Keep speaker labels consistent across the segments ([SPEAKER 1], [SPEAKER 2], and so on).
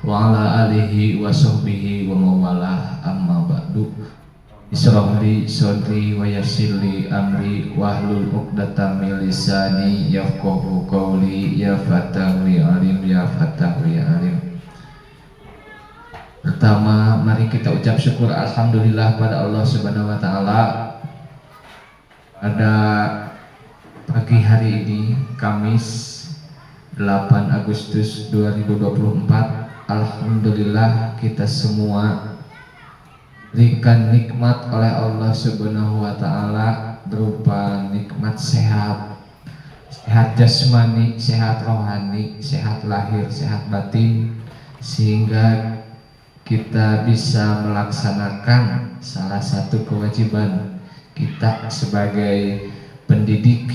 [SPEAKER 1] wa ala alihi wa sahbihi wa mawalah amma ba'du. Israh li sadri wa yassir li amri wahlul 'uqdatam min lisani yafqahu qawli ya fatah li alim ya fatah li alim. Pertama, mari kita ucap syukur alhamdulillah pada Allah Subhanahu wa taala pada pagi hari ini Kamis 8 Agustus 2024. Alhamdulillah kita semua diberikan nikmat oleh Allah Subhanahu wa taala berupa nikmat sehat jasmani, sehat rohani, sehat lahir, sehat batin, sehingga kita bisa melaksanakan salah satu kewajiban kita sebagai pendidik,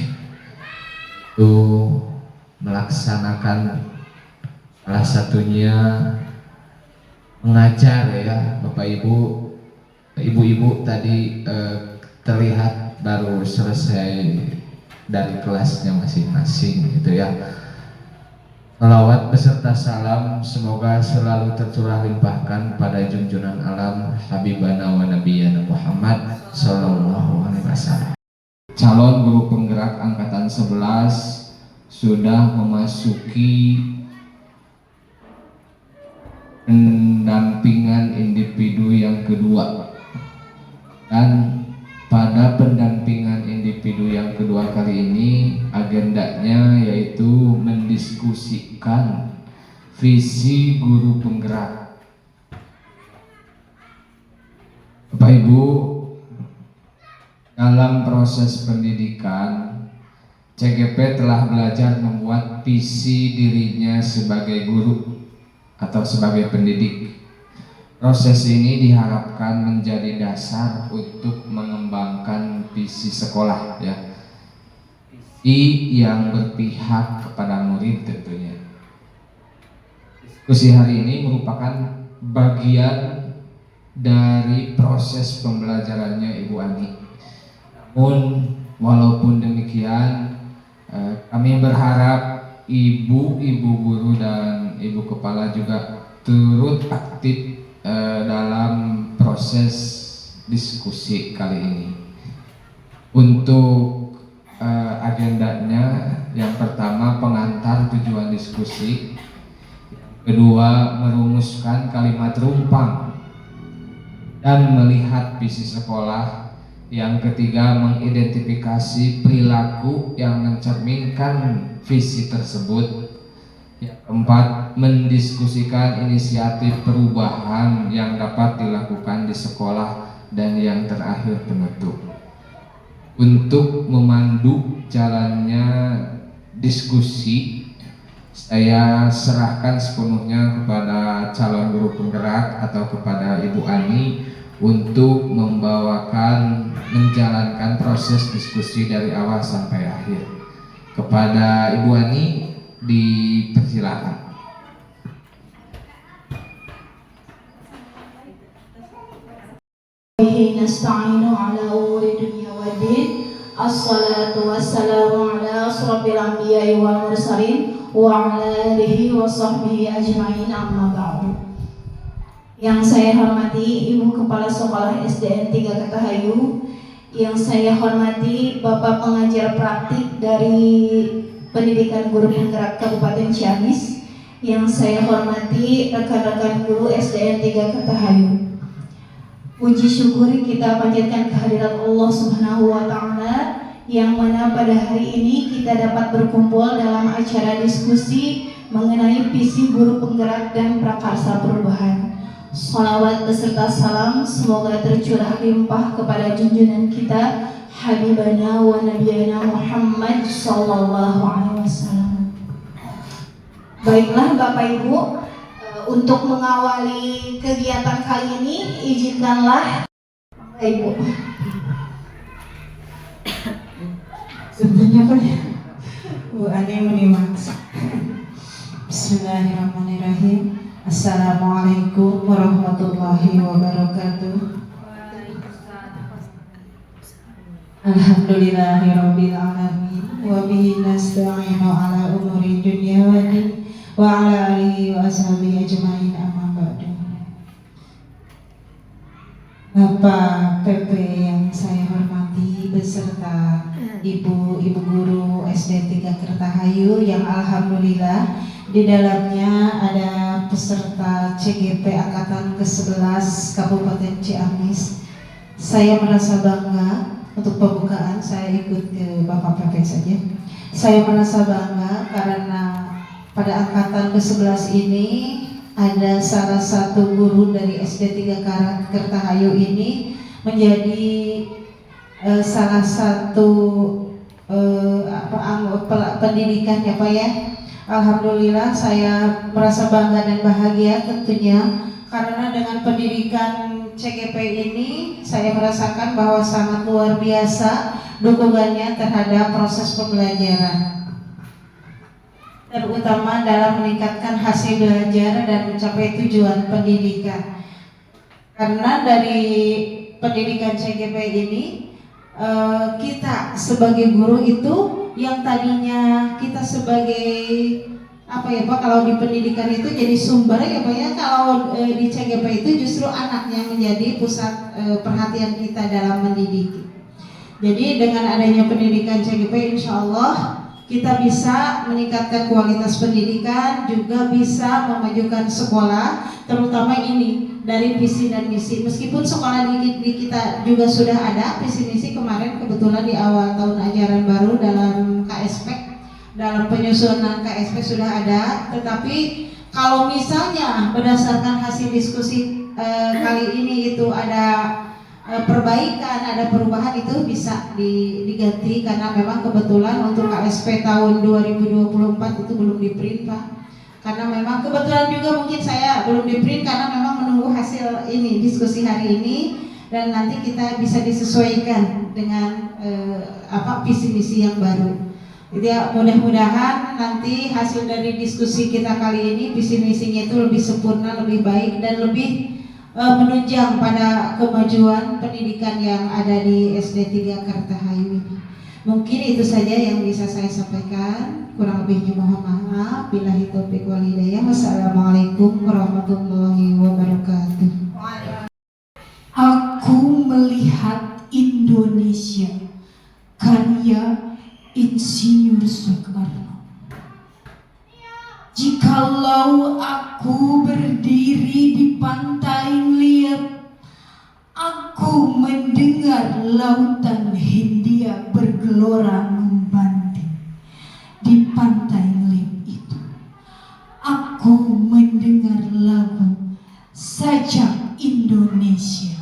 [SPEAKER 1] itu melaksanakan salah satunya mengajar ya Bapak Ibu. Ibu-ibu tadi terlihat baru selesai dari kelasnya masing-masing gitu ya. Salawat beserta salam semoga selalu tercurah limpahkan pada junjungan alam Habibana wa Nabiyana Muhammad Sallallahu Alaihi Wasallam. Calon guru penggerak angkatan 11 sudah memasuki pendampingan individu yang kedua, dan pada pendampingan individu yang kedua kali ini agendanya yaitu mendiskusikan visi guru penggerak. Bapak Ibu, dalam proses pendidikan CGP telah belajar membuat visi dirinya sebagai guru atau sebagai pendidik. Proses ini diharapkan menjadi dasar untuk mengembangkan visi sekolah ya. Visi yang berpihak kepada murid tentunya. Diskusi hari ini merupakan bagian dari proses pembelajarannya Ibu Ani. Namun walaupun demikian, kami berharap ibu-ibu guru dan ibu kepala juga turut aktif dalam proses diskusi kali ini. Untuk agendanya, yang pertama pengantar tujuan diskusi, kedua merumuskan kalimat rumpang dan melihat visi sekolah, yang ketiga mengidentifikasi perilaku yang mencerminkan visi tersebut, yang keempat mendiskusikan inisiatif perubahan yang dapat dilakukan di sekolah, dan yang terakhir penutup. Untuk memandu jalannya diskusi, saya serahkan sepenuhnya kepada calon guru penggerak atau kepada Ibu Ani untuk menjalankan proses diskusi dari awal sampai akhir. Kepada Ibu Ani dipersilakan.
[SPEAKER 2] Nasta'inu ala umuri dunya waddin. Assalatu wassalamu ala asrafil anbiya'i wal mursalin wa ala alihi wa sahbihi ajma'in, amma ba'du. Yang saya hormati Ibu Kepala Sekolah SDN 3 Katahayu, yang saya hormati Bapak pengajar praktik dari Pendidikan Guru Penggerak Kabupaten Ciamis, yang saya hormati rekan-rekan guru SDN 3 Katahayu. Puji syukur kita panjatkan kehadirat Allah Subhanahu wa taala, yang mana pada hari ini kita dapat berkumpul dalam acara diskusi mengenai visi guru penggerak dan prakarsa perubahan. Salawat beserta salam semoga tercurah limpah kepada junjungan kita Habibana wa Nabiyana Muhammad Sallallahu Alaihi Wasallam. Baiklah Bapak Ibu, untuk mengawali kegiatan kali ini, izinkanlah Ibu.
[SPEAKER 3] Sebenarnya Pak, Bu Ani menyimak. Bismillahirrahmanirrahim. Assalamualaikum warahmatullahi wabarakatuh. Alhamdulillahirabbil alamin wa bihi nasta'inu ala umuri dunya waddin. wa ala alihi wa ashabihi ajma'in amma ba'du. Bapak PP yang saya hormati beserta ibu guru SD 3 Kertahayu yang alhamdulillah di dalamnya ada peserta CGP Angkatan ke-11 Kabupaten Ciamis. Saya merasa bangga untuk pembukaan, saya ikut ke Bapak PP saja. Saya merasa bangga karena pada angkatan ke-11 ini ada salah satu guru dari SD 3 Kertahayu ini menjadi salah satu pendidikan ya Pak ya. Alhamdulillah saya merasa bangga dan bahagia tentunya karena dengan pendidikan CGP ini saya merasakan bahwa sangat luar biasa dukungannya terhadap proses pembelajaran, terutama dalam meningkatkan hasil belajar dan mencapai tujuan pendidikan. Karena dari pendidikan CGP ini kita sebagai guru itu yang tadinya kita sebagai apa ya Pak, kalau di pendidikan itu jadi sumber ya Pak ya, kalau di CGP itu justru anak yang menjadi pusat perhatian kita dalam mendidik. Jadi dengan adanya pendidikan CGP insya Allah kita bisa meningkatkan kualitas pendidikan, juga bisa memajukan sekolah, terutama ini dari visi dan misi. Meskipun sekolah di kita juga sudah ada visi misi kemarin kebetulan di awal tahun ajaran baru dalam KSP, dalam penyusunan KSP sudah ada. Tetapi kalau misalnya berdasarkan hasil diskusi kali ini itu ada perbaikan, ada perubahan, itu bisa diganti karena memang kebetulan untuk KSP tahun 2024 itu belum di-print Pak. Karena memang kebetulan juga mungkin saya belum di-print karena memang menunggu hasil ini diskusi hari ini dan nanti kita bisa disesuaikan dengan visi misi yang baru. Jadi ya, mudah-mudahan nanti hasil dari diskusi kita kali ini visi misinya itu lebih sempurna, lebih baik dan lebih menunjang pada kemajuan pendidikan yang ada di SD 3 Kertahayu ini. Mungkin itu saja yang bisa saya sampaikan. Kurang lebihnya mohon maaf. Billahi taufiq wal hidayah. Wassalamualaikum warahmatullahi wabarakatuh.
[SPEAKER 2] Aku melihat Indonesia karya Insinyur Soekarno. Jikalau aku berdiri di pantai liat, aku mendengar lautan Hindia bergelora membanting. Di pantai liat itu, aku mendengar lagu Sajak Indonesia.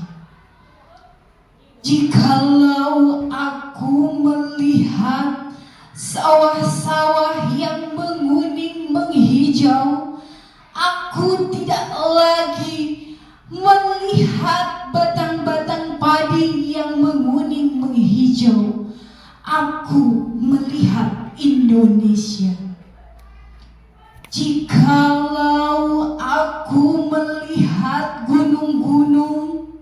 [SPEAKER 2] Jikalau aku melihat sawah-sawah yang menguning menghijau, aku tidak lagi melihat batang-batang padi yang menguning menghijau. Aku melihat Indonesia. Jikalau aku melihat gunung-gunung,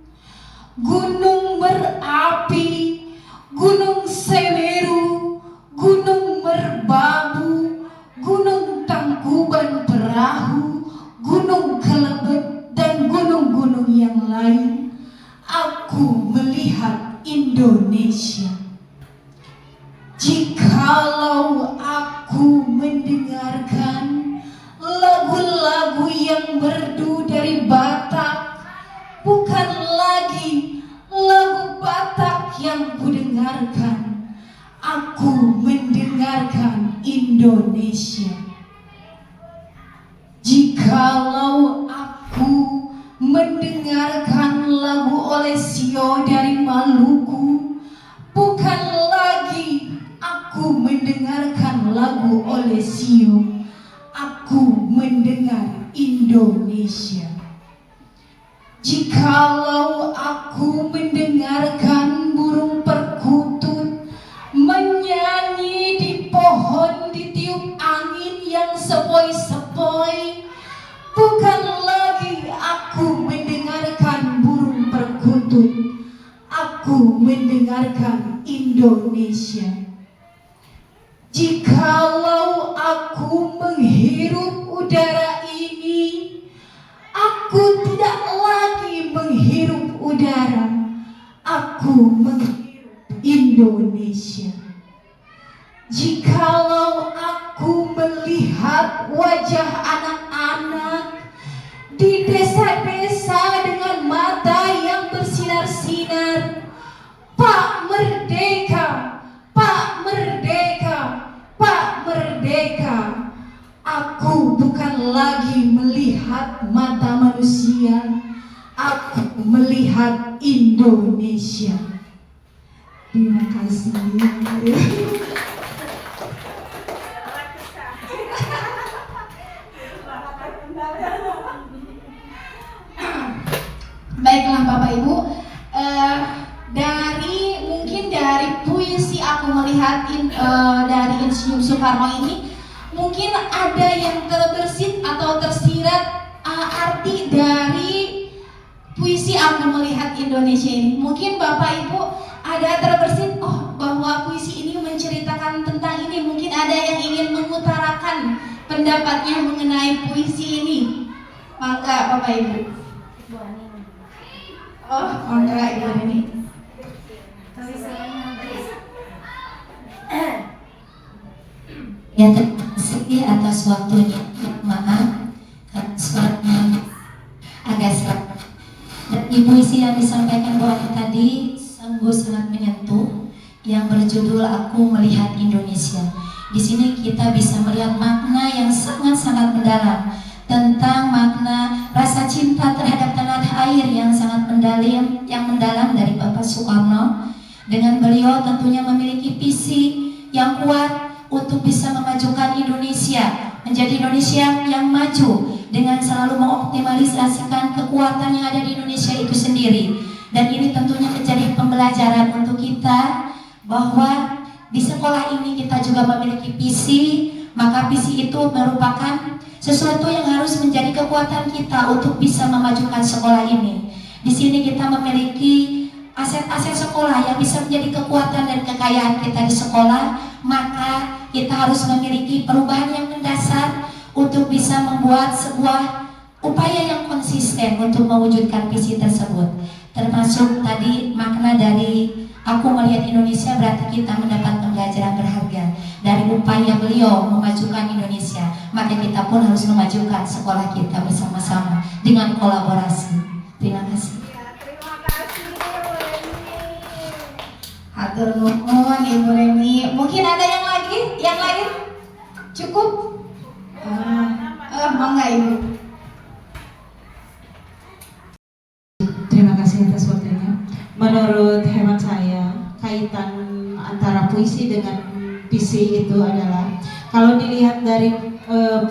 [SPEAKER 2] gunung Merapi, gunung Semeru, gunung Merbabu, gunung Tangkuban Perahu, gunung Kelebet, dan gunung-gunung yang lain, aku melihat Indonesia. Jikalau aku mendengarkan lagu-lagu yang merdu dari Batak, bukan lagi lagu Batak yang kudengarkan, aku mendengarkan Indonesia. Jikalau aku mendengarkan lagu Olesio dari Maluku, bukan lagi aku mendengarkan lagu Olesio, aku mendengar Indonesia. Jikalau aku mendengarkan burung perkutut menyanyi di pohon ditiup angin yang sepoi-sepoi, bukan lagi aku mendengarkan burung perkutut, aku mendengarkan Indonesia. Jikalau aku menghirup udara ini, aku tidak lagi menghirup udara, aku menghirup Indonesia. Jikalau aku melihat wajah anak-anak di desa-desa dengan mata yang bersinar-sinar, Pak Merdeka, Pak Merdeka, Pak Merdeka, aku bukan lagi melihat mata manusia, aku melihat Indonesia. Terima kasih. Baiklah Bapak Ibu, dari puisi aku melihat dari Insinyur Soekarno ini, mungkin ada yang terbersit atau tersirat arti dari puisi aku melihat Indonesia ini. Mungkin Bapak Ibu ada terbersit, oh bahwa puisi ini menceritakan tentang ini. Mungkin ada yang ingin mengutarakan pendapatnya mengenai puisi ini. Maka Bapak Ibu. Oh, maka Ibu ini.
[SPEAKER 4] Ya, terima kasih atas waktunya. Maaf karena suaranya agak serak. Dan puisi yang disampaikan Bu Ani tadi sungguh sangat menyentuh, yang berjudul Aku Melihat Indonesia. Di sini kita bisa melihat makna yang sangat-sangat mendalam tentang makna rasa cinta terhadap tanah air yang sangat mendalam dari Bapak Soekarno. Dengan beliau tentunya memiliki visi yang kuat untuk bisa memajukan Indonesia menjadi Indonesia yang maju, dengan selalu mengoptimalisasikan kekuatan yang ada di Indonesia itu sendiri. Dan ini tentunya menjadi pembelajaran untuk kita bahwa di sekolah ini kita juga memiliki visi, maka visi itu merupakan sesuatu yang harus menjadi kekuatan kita untuk bisa memajukan sekolah ini. Di sini kita memiliki aset-aset sekolah yang bisa menjadi kekuatan dan kekayaan kita di sekolah, maka kita harus memiliki perubahan yang mendasar untuk bisa membuat sebuah upaya yang konsisten untuk mewujudkan visi tersebut. Termasuk tadi makna dari Aku Melihat Indonesia, berarti kita mendapat pembelajaran berharga dari upaya beliau memajukan Indonesia, maka kita pun harus memajukan sekolah kita bersama-sama dengan kolaborasi. Terima kasih.
[SPEAKER 2] Hatur nuhun Ibu Reni. Mungkin ada yang lagi? Yang lain? Cukup? Mangga Ibu.
[SPEAKER 3] Terima kasih atas waktunya. Menurut hemat saya, kaitan antara puisi dengan visi itu adalah, kalau dilihat dari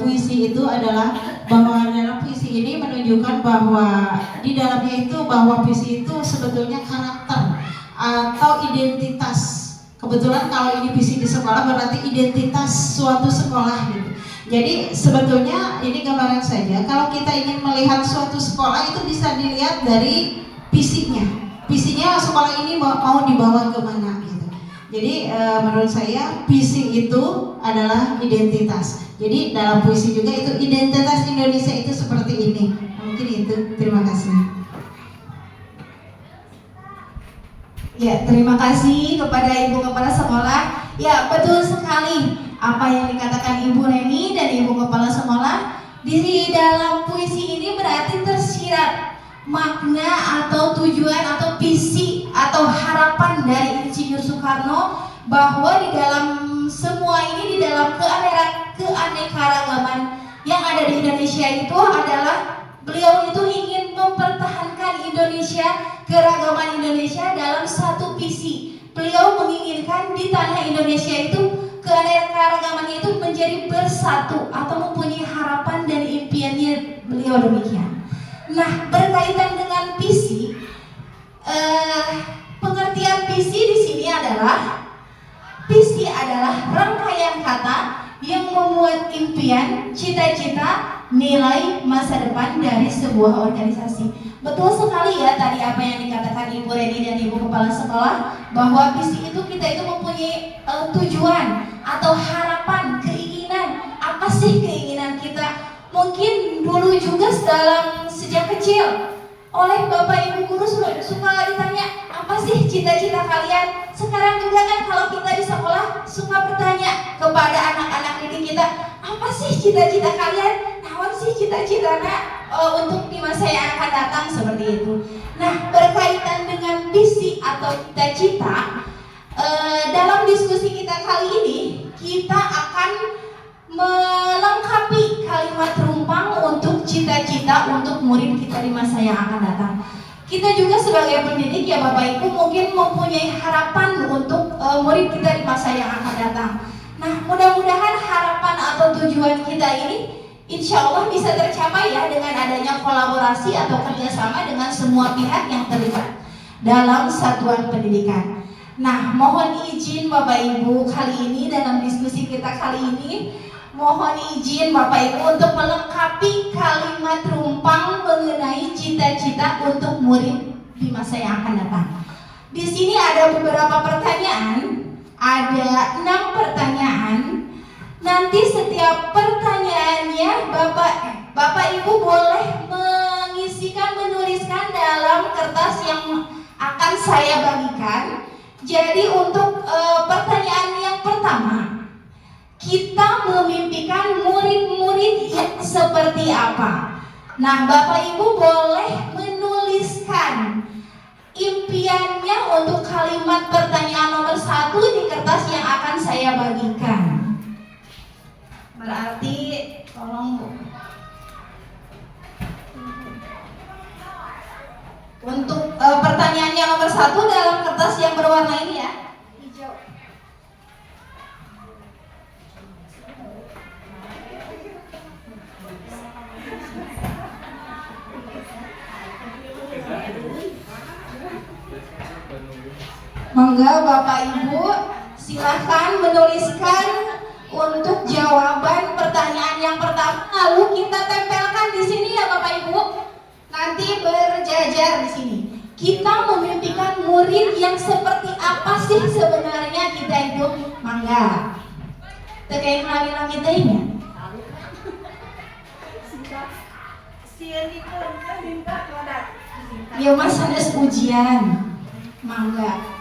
[SPEAKER 3] puisi itu adalah bahwa dalam puisi ini menunjukkan bahwa di dalamnya itu bahwa puisi itu sebetulnya karakter atau identitas. Kebetulan kalau ini puisi di sekolah berarti identitas suatu sekolah gitu. Jadi sebetulnya ini gambaran saja. Kalau kita ingin melihat suatu sekolah itu bisa dilihat dari visinya. Visinya sekolah ini mau dibawa kemana gitu. Jadi menurut saya visi itu adalah identitas. Jadi dalam puisi juga itu identitas Indonesia itu seperti ini. Mungkin itu. Terima kasih.
[SPEAKER 2] Ya, terima kasih kepada Ibu Kepala Sekolah. Ya, betul sekali apa yang dikatakan Ibu Reni dan Ibu Kepala Sekolah. Di dalam puisi ini berarti tersirat makna atau tujuan atau visi atau harapan dari Insinyur Soekarno, bahwa di dalam semua ini, di dalam keanekaragaman yang ada di Indonesia itu adalah beliau itu ingin mempertahankan Indonesia, keragaman Indonesia dalam satu visi. Beliau menginginkan di tanah Indonesia itu keanekaragamannya itu menjadi bersatu atau mempunyai harapan dan impiannya beliau demikian. Nah, berkaitan dengan visi, pengertian visi di sini adalah visi adalah rangkaian kata yang memuat impian, cita-cita, nilai masa depan dari sebuah organisasi. Betul sekali ya tadi apa yang dikatakan Ibu Reni dan Ibu Kepala Sekolah, bahwa visi itu kita itu mempunyai tujuan atau harapan, keinginan. Apa sih keinginan kita? mungkin dulu juga sejak kecil oleh Bapak Ibu guru suka ditanya, apa sih cita-cita kalian? Sekarang juga kan kalau kita di sekolah suka bertanya kepada anak-anak didik kita, apa sih cita-cita kalian? Naon sih cita-citanya untuk di masa yang akan datang, seperti itu. Nah, berkaitan dengan visi atau cita-cita, dalam diskusi kita kali ini kita akan melengkapi kalimat rumpang untuk cita-cita untuk murid kita di masa yang akan datang. Kita juga sebagai pendidik ya Bapak Ibu mungkin mempunyai harapan untuk murid kita di masa yang akan datang. Nah, mudah-mudahan harapan atau tujuan kita ini insya Allah bisa tercapai ya dengan adanya kolaborasi atau kerjasama dengan semua pihak yang terlibat dalam satuan pendidikan. Nah, mohon izin Bapak Ibu kali ini dalam diskusi kita kali ini, mohon izin Bapak Ibu untuk melengkapi kalimat rumpang mengenai cita-cita untuk murid di masa yang akan datang. Di sini ada beberapa pertanyaan, ada 6 pertanyaan. Nanti setiap pertanyaannya Bapak Ibu boleh menuliskan dalam kertas yang akan saya bagikan. Jadi untuk pertanyaan yang pertama, kita memimpikan murid-murid yang seperti apa? Nah, Bapak Ibu boleh menuliskan impiannya untuk kalimat pertanyaan nomor 1 di kertas yang akan saya bagikan. Berarti tolong Bu. Untuk pertanyaannya nomor 1 dalam kertas yang berwarna ini ya, hijau. Monggo Bapak Ibu silahkan menuliskan untuk jawaban pertanyaan yang pertama, lalu kita tempelkan di sini ya Bapak Ibu. Nanti berjajar di sini. Kita memimpikan murid yang seperti apa sih sebenarnya kita itu? Mangga. Terkait kenalin kita ini. Ya Mas Hanes ujian. Mangga.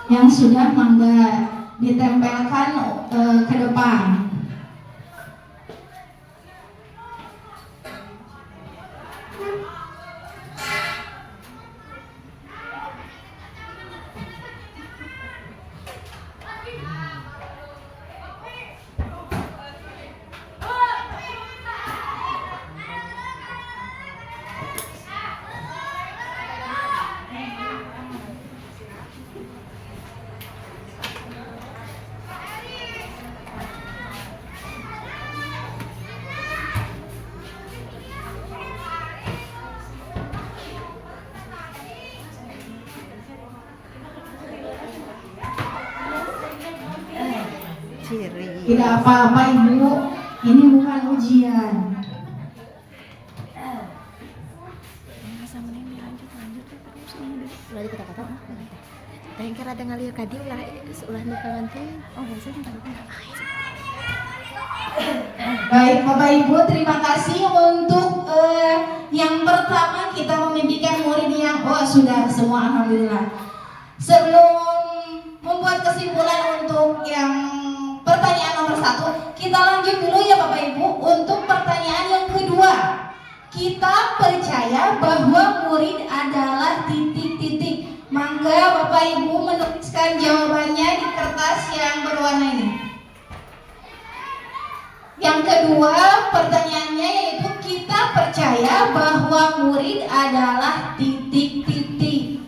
[SPEAKER 2] Yang sudah mangga ditempelkan ke depan. Tidak apa-apa Ibu, ini bukan ujian.
[SPEAKER 5] Ulah dikata-kata teh kira ada ngalir kadi ulah nukalanteun. Oh, bahasa
[SPEAKER 2] Baik Bapak Ibu, terima kasih untuk yang pertama kita memimpikan murid yang sudah semua alhamdulillah. Sebelum membuat kesimpulan untuk yang pertanyaan nomor 1, kita lanjut dulu ya Bapak Ibu untuk pertanyaan yang kedua. Kita percaya bahwa murid adalah titik-titik. Mangga Bapak Ibu menuliskan jawabannya di kertas yang berwarna ini. Yang kedua pertanyaannya yaitu kita percaya bahwa murid adalah titik-titik.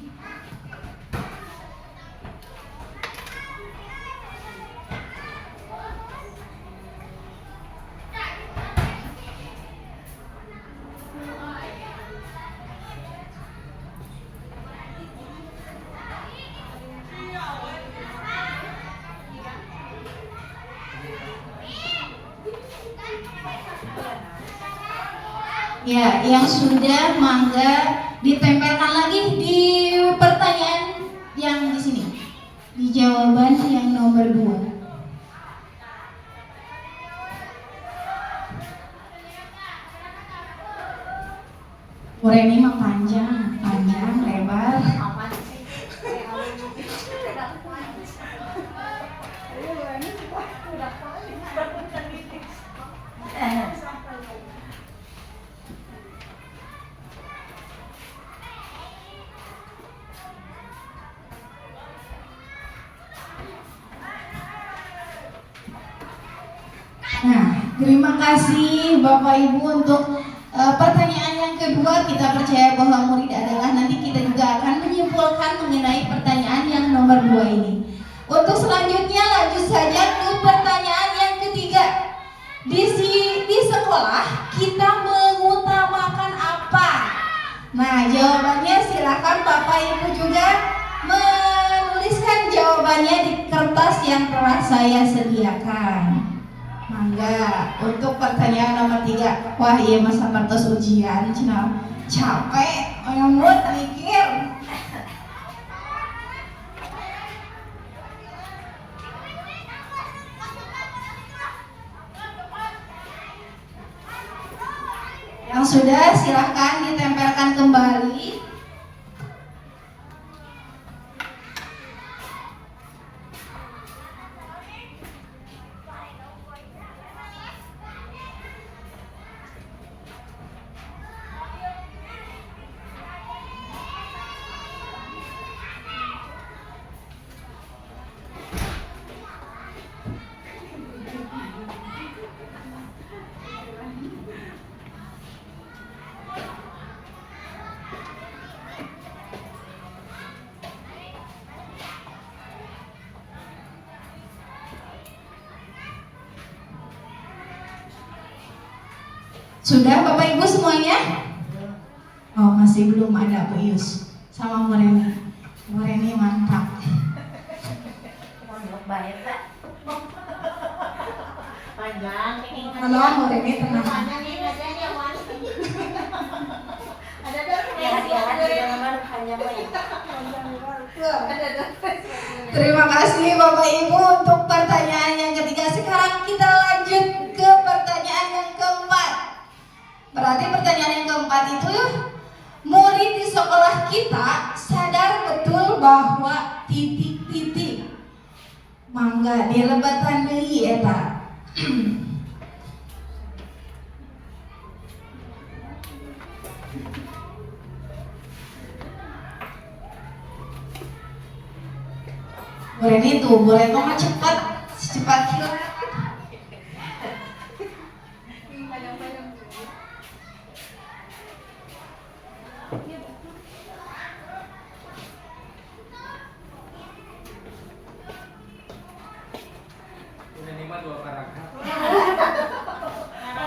[SPEAKER 2] Ya, yang sudah mangga ditempelkan lagi di pertanyaan Jawaban yang nomor 2. Ini mah panjang, lebar. Nah, terima kasih Bapak Ibu untuk pertanyaan yang kedua. Kita percaya bahwa murid adalah nanti kita juga akan menyimpulkan mengenai pertanyaan yang nomor 2 ini. Untuk selanjutnya lanjut saja ke pertanyaan yang ketiga. Di sekolah kita mengutamakan apa? Nah, jawabannya silakan Bapak Ibu juga menuliskan jawabannya di kertas yang telah saya sediakan. Mangga. Untuk pertanyaan nomor 3. Wah, iya masa pertos ujian cenah capek ngemut mikir. Yang sudah silahkan ditempelkan kembali. Sudah Bapak Ibu semuanya? Oh, masih belum ada Bu Yus sama Bu Reni. Bu Reni mantap. Halo Bu Reni, tenang. Terima kasih Bapak Ibu untuk pertanyaan yang ketiga. Sekarang kita lanjut ke pertanyaan yang keempat. Berarti pertanyaan yang keempat itu, murid di sekolah kita sadar betul bahwa titik-titik. Mangga dilebatan deui eta. Boleh itu, boleh mah cepat, secepat kilat.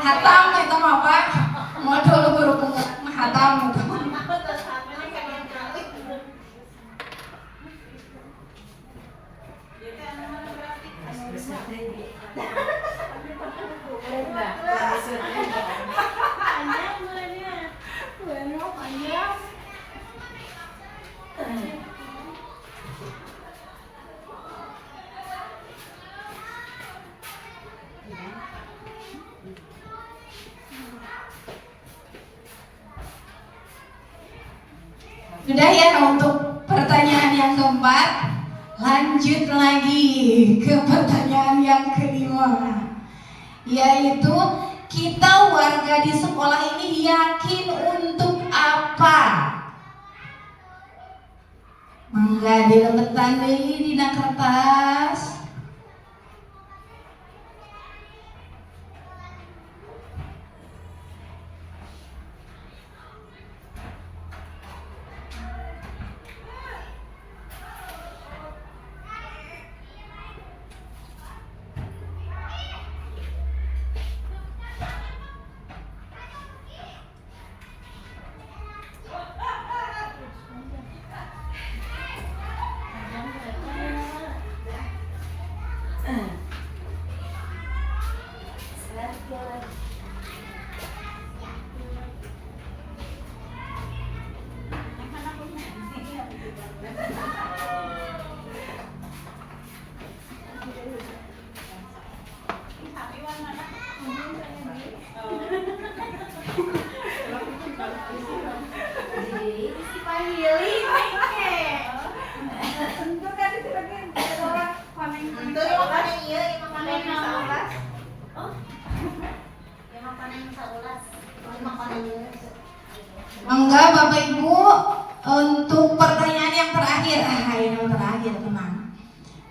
[SPEAKER 2] Hatam itu mah Pak. Modul guru penggerak hatam itu. Sudah ya untuk pertanyaan yang keempat. Lanjut lagi ke pertanyaan yang kelima, yaitu kita warga di sekolah ini yakin untuk apa? Mangga dilebetan deui dina kertas. Enggak, Bapak Ibu, untuk pertanyaan yang terakhir, yang terakhir tenang.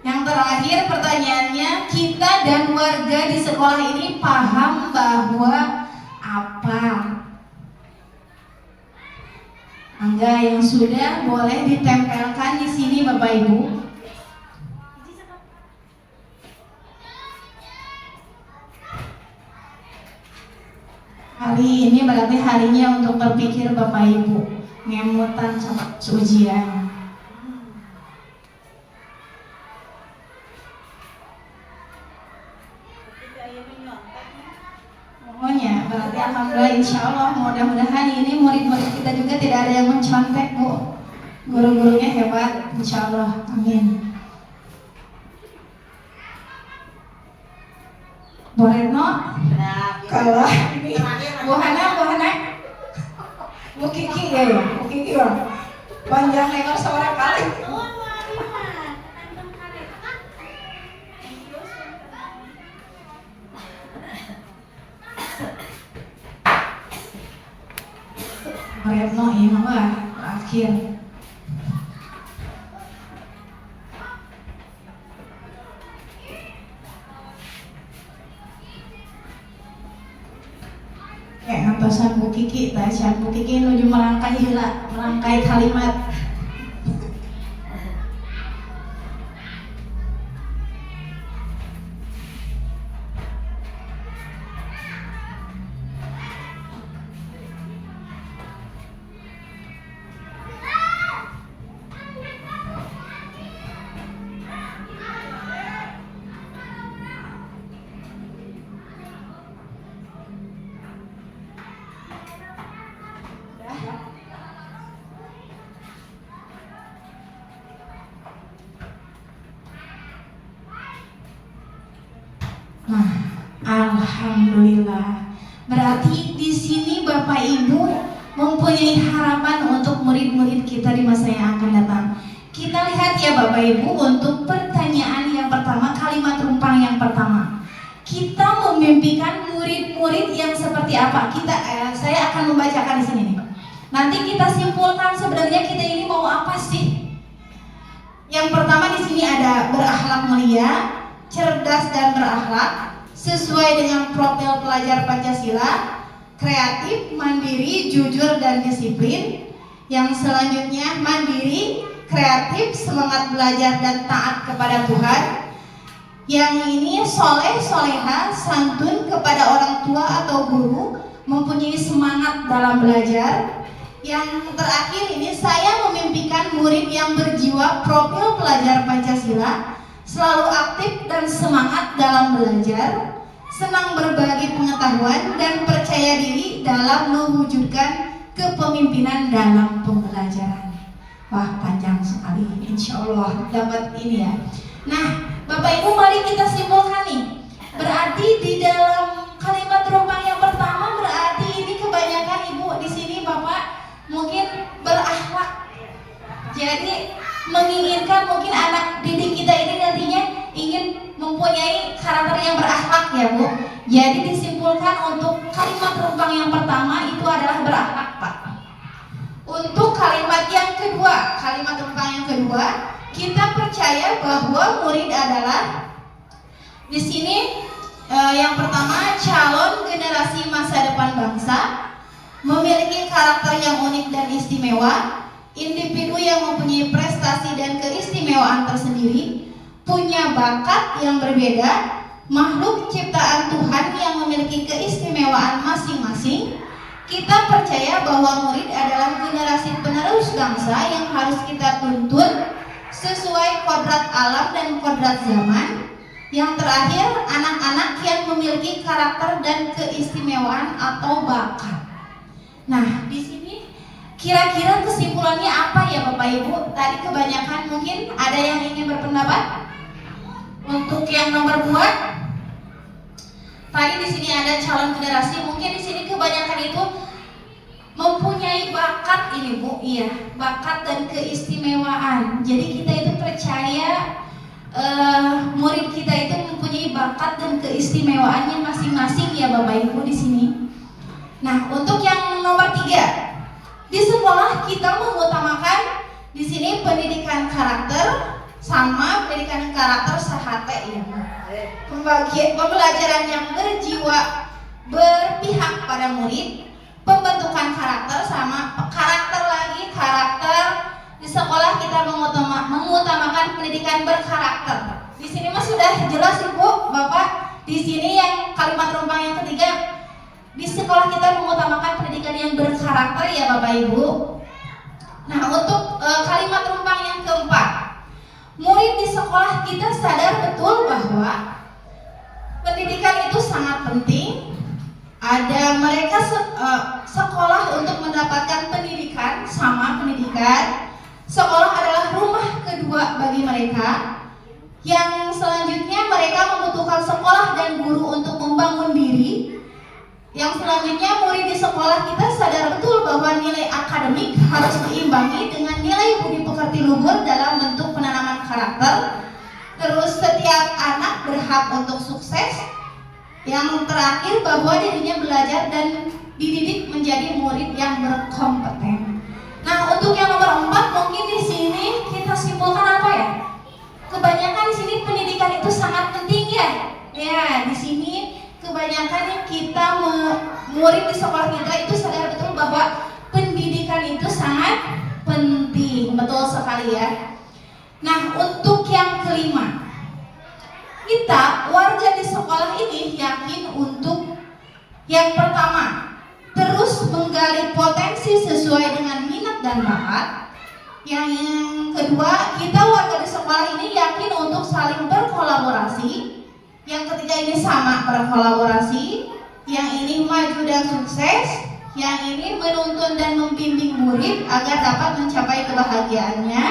[SPEAKER 2] Yang terakhir pertanyaannya, kita dan warga di sekolah ini paham bahwa apa? Enggak, yang sudah boleh ditempelkan di sini Bapak Ibu. Hari ini berarti harinya untuk berpikir Bapak Ibu, ngemutan sama ujian. Pokoknya berarti alhamdulillah insya Allah mudah-mudahan ini murid-murid kita juga tidak ada yang mencontek Bu. Guru-gurunya hebat insya Allah, amin. Bu Retno, kalau ini Bu Hana, Bu Kiki ya, Bu Kiki ya, panjang lebar seorang kali. Retno ini mah terakhir. Ngatosan Bu Kiki, Bu Kiki nuju merangkai heula, merangkai kalimat. Nah, alhamdulillah. Berarti di sini Bapak Ibu mempunyai harapan untuk murid-murid kita di masa yang akan datang. Kita lihat ya Bapak Ibu, untuk pertanyaan yang pertama, kalimat rumpang yang pertama. Kita memimpikan murid-murid yang seperti apa? Saya akan membacakan di sini nih. Nanti kita simpulkan sebenarnya kita ini mau apa sih? Yang pertama di sini ada berakhlak mulia, cerdas dan berakhlak, sesuai dengan profil pelajar Pancasila, kreatif, mandiri, jujur dan disiplin. Yang selanjutnya mandiri, kreatif, semangat belajar dan taat kepada Tuhan. Yang ini soleh, soleha, santun kepada orang tua atau guru, mempunyai semangat dalam belajar. Yang terakhir ini saya memimpikan murid yang berjiwa profil pelajar Pancasila, selalu aktif dan semangat dalam belajar, senang berbagi pengetahuan dan percaya diri dalam mewujudkan kepemimpinan dalam pembelajaran. Wah, panjang sekali, insya Allah dapat ini ya. Nah, Bapak Ibu mari kita simpulkan nih. Berarti di dalam kalimat rumpang yang pertama berarti ini kebanyakan Ibu di sini Bapak mungkin berakhlak. Jadi menginginkan mungkin anak didik kita ini nantinya ingin mempunyai karakter yang berakhlak ya Bu. Jadi disimpulkan untuk kalimat rumpang yang pertama itu adalah berakhlak Pak. Untuk kalimat yang kedua, kalimat rumpang yang kedua, kita percaya bahwa murid adalah di sini yang pertama calon generasi masa depan bangsa, memiliki karakter yang unik dan istimewa, individu yang mempunyai prestasi dan keistimewaan tersendiri, punya bakat yang berbeda, makhluk ciptaan Tuhan yang memiliki keistimewaan masing-masing. Kita percaya bahwa murid adalah generasi penerus bangsa yang harus kita tuntun sesuai kodrat alam dan kodrat zaman. Yang terakhir, anak-anak yang memiliki karakter dan keistimewaan atau bakat. Nah, di sini kira-kira kesimpulannya apa ya Bapak Ibu? Tadi kebanyakan mungkin ada yang ingin berpendapat. Untuk yang nomor 2, tadi di sini ada calon generasi. Mungkin di sini kebanyakan itu mempunyai mempunyai bakat ini Bu, iya, bakat dan keistimewaan. Jadi kita itu percaya murid kita itu mempunyai bakat dan keistimewaannya masing-masing ya Bapak Ibu di sini. Nah, untuk yang nomor 3, di sekolah kita mengutamakan di sini pendidikan karakter sama pendidikan karakter sahate ya. Pembelajaran yang berjiwa berpihak pada murid, pembentukan karakter sama karakter lagi karakter. Di sekolah kita mengutamakan pendidikan berkarakter. Di sini mah sudah jelas Ibu, Bapak. Di sini yang kalimat rumpang yang ketiga, di sekolah kita mengutamakan pendidikan yang berkarakter ya Bapak Ibu. Nah, untuk kalimat rumpang yang keempat, murid di sekolah kita sadar betul bahwa pendidikan itu sangat penting. Ada mereka sekolah untuk mendapatkan pendidikan sama pendidikan. Sekolah adalah rumah kedua bagi mereka. Yang selanjutnya mereka membutuhkan sekolah dan guru untuk membangun diri. Yang selanjutnya murid di sekolah kita sadar betul bahwa nilai akademik harus diimbangi dengan nilai budi pekerti luhur dalam bentuk penanaman karakter. Terus setiap anak berhak untuk sukses. Yang terakhir bahwa dirinya belajar dan dididik menjadi murid yang berkompeten. Nah, untuk yang nomor 4 mungkin di sini kita simpulkan apa ya? Kebanyakan di sini pendidikan itu sangat penting ya. Ya, di sini kebanyakan kita murid di sekolah kita itu sadar betul bahwa pendidikan itu sangat penting. Betul sekali ya. Nah, untuk yang kelima, kita warga di sekolah ini yakin untuk yang pertama, terus menggali potensi sesuai dengan minat dan bakat. Yang kedua, kita warga di sekolah ini yakin untuk saling berkolaborasi. Yang ketiga ini sama berkolaborasi. Yang ini maju dan sukses. Yang ini menuntun dan membimbing murid agar dapat mencapai kebahagiaannya.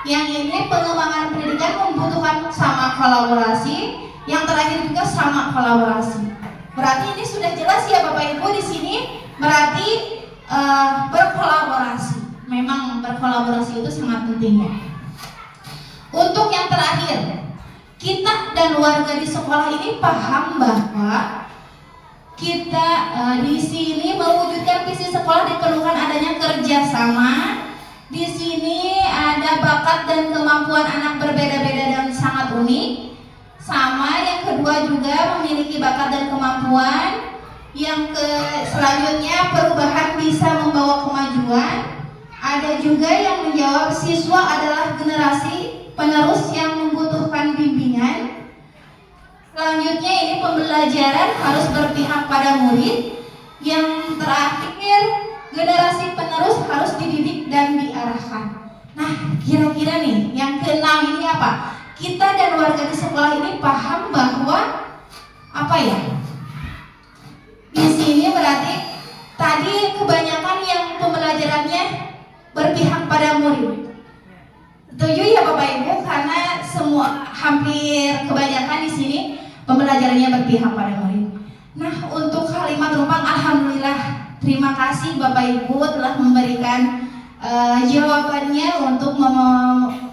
[SPEAKER 2] Yang ini pengembangan pendidikan membutuhkan sama kolaborasi. Yang terakhir juga sama kolaborasi. Berarti ini sudah jelas ya Bapak Ibu di sini. Berarti berkolaborasi. Memang berkolaborasi itu sangat penting ya. Untuk yang terakhir, kita dan warga di sekolah ini paham bahwa kita di sini mewujudkan visi sekolah diperlukan adanya kerjasama. Di sini ada bakat dan kemampuan anak berbeda-beda dan sangat unik. Sama yang kedua juga memiliki bakat dan kemampuan. Yang selanjutnya perubahan bisa membawa kemajuan. Ada juga yang menjawab siswa adalah generasi penerus yang membutuhkan bimbingan. Selanjutnya ini pembelajaran harus berpihak pada murid. Yang terakhir generasi penerus harus dididik dan diarahkan. Nah, kira-kira nih yang keenam ini apa? Kita dan warga di sekolah ini paham bahwa apa ya? Di sini berarti tadi kebanyakan yang pembelajarannya berpihak pada murid. Setuju ya Bapak Ibu? Karena semua hampir kebanyakan di sini pembelajarannya berpihak pada murid. Nah, untuk kalimat rumpang, alhamdulillah, terima kasih Bapak Ibu telah memberikan jawabannya untuk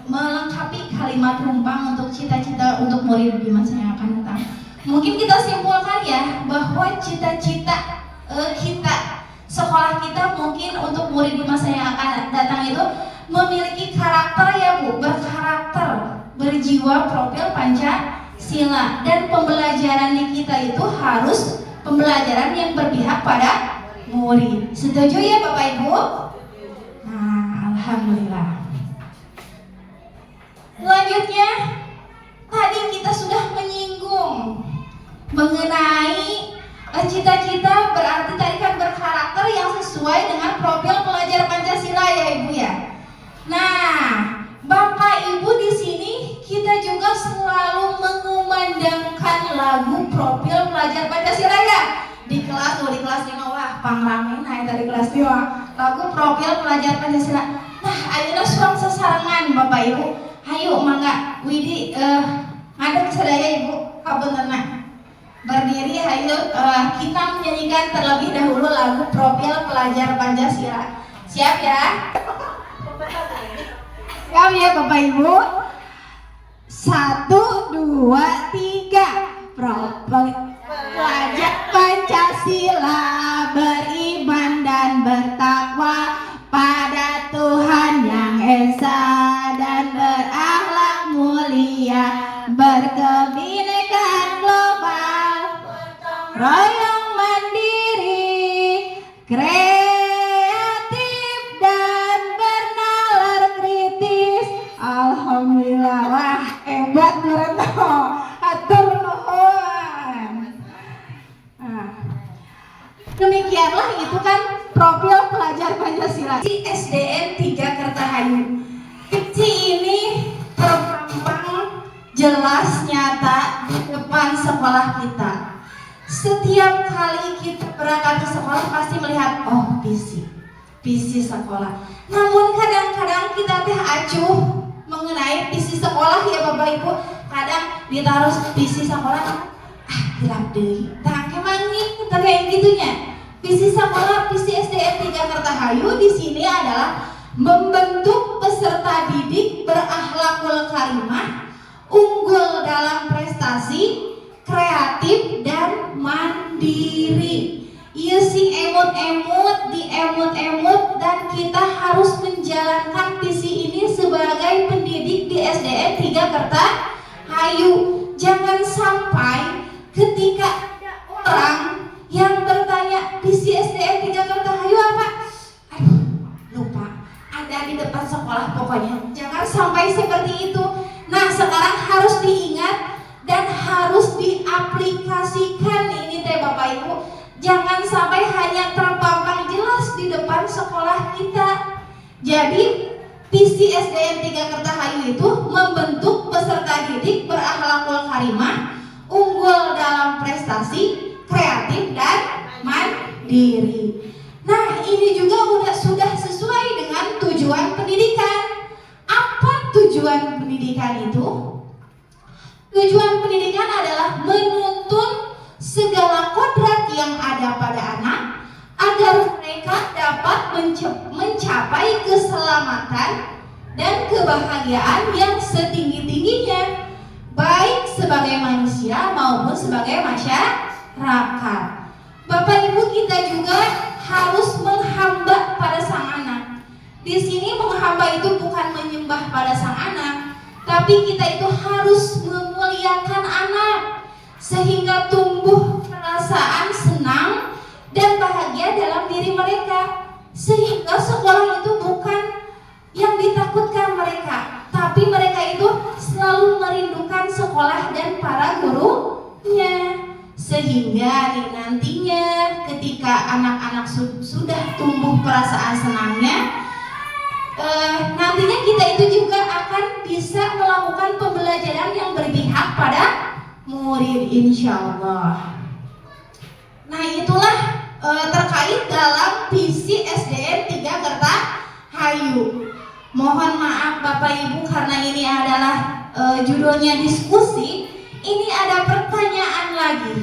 [SPEAKER 2] melengkapi kalimat rumpang untuk cita-cita untuk murid di masa yang akan datang. Mungkin kita simpulkan ya bahwa cita-cita kita, sekolah kita mungkin untuk murid di masa yang akan datang itu memiliki karakter ya Bu, berkarakter, berjiwa profil Pancasila, dan pembelajaran di kita itu harus pembelajaran yang berpihak pada murid. Setuju ya Bapak Ibu? Nah, alhamdulillah. Selanjutnya, tadi kita sudah menyinggung mengenai cita-cita, berarti tadi kan berkarakter yang sesuai dengan profil pelajar Pancasila ya Ibu ya. Nah, Bapak Ibu di sini kita juga selalu mengumandangkan lagu profil pelajar Pancasila ya. Di kelas tuh, di kelas 5 wah pangrame nah dari kelas 5 lagu profil pelajar Pancasila. Nah, ayeuna surang sesarengan Bapak Ibu. Hayu mangga Widi ngadeg sadaya Ibu kabeunteuna. Berdiri hayu kita menyanyikan terlebih dahulu lagu Profil Pelajar Pancasila. Siap ya? Siap ya Bapak Ibu? 1, 2, 3. Profil Pelajar Pancasila, beriman dan bertakwa pada Tuhan yang Esa dan berakhlak mulia, berkebinekaan global, royong mandiri, kreatif dan bernalar kritis. Alhamdulillah, wah hebat Nuretno, atur nuhun. Demikianlah itu kan profil pelajar Pancasila di SDN 3 Kertahayu. Fiksi ini terpampang jelas nyata di depan sekolah kita. Setiap kali kita berangkat ke sekolah pasti melihat, oh visi sekolah. Namun kadang-kadang kita teh acuh mengenai visi sekolah ya Bapak Ibu. Kadang ditaruh visi sekolah, hilap deui. Tah kemangin kita kayak gitunya. Visi sekolah, visi SDN 3 Kertahayu di sini adalah membentuk peserta didik berakhlakul karimah, unggul dalam prestasi, kreatif dan mandiri. Ieu sing emut-emut, diemut-emut, dan kita harus menjalankan visi ini sebagai pendidik di SDN 3 Kertahayu. Jangan sampai ketika ada orang yang bertanya visi SDN 3 Kertahayu apa? Aduh, lupa. Ada di depan sekolah pokoknya. Jangan sampai seperti itu. Nah, sekarang harus diingat dan harus diaplikasikan ini teh Bapak Ibu. Jangan sampai hanya terpampang jelas di depan sekolah kita. Jadi, visi SDN 3 Kertahayu itu membentuk peserta didik berakhlakul karimah, unggul dalam prestasi, kreatif dan mandiri. Nah, ini juga sudah sesuai dengan tujuan pendidikan. Apa tujuan pendidikan itu? Tujuan pendidikan adalah menuntun segala kodrat yang ada pada anak agar mereka dapat mencapai keselamatan dan kebahagiaan yang setinggi-tingginya, baik sebagai manusia maupun sebagai masyarakat. Bapak Ibu, kita juga harus menghamba pada sang anak. Di sini menghamba itu bukan menyembah pada sang anak, tapi kita itu harus memuliakan anak sehingga tumbuh perasaan senang dan bahagia dalam diri mereka, sehingga sekolah itu bukan yang ditakutkan mereka, tapi mereka itu selalu merindukan sekolah dan para gurunya. Sehingga nantinya ketika anak-anak sudah tumbuh perasaan senangnya, nantinya kita itu juga akan bisa melakukan pembelajaran yang berpihak pada murid, insya Allah. Nah, itulah terkait dalam visi SDN 3 Kertahayu. Mohon maaf Bapak Ibu karena ini adalah judulnya diskusi. Ini ada pertanyaan lagi.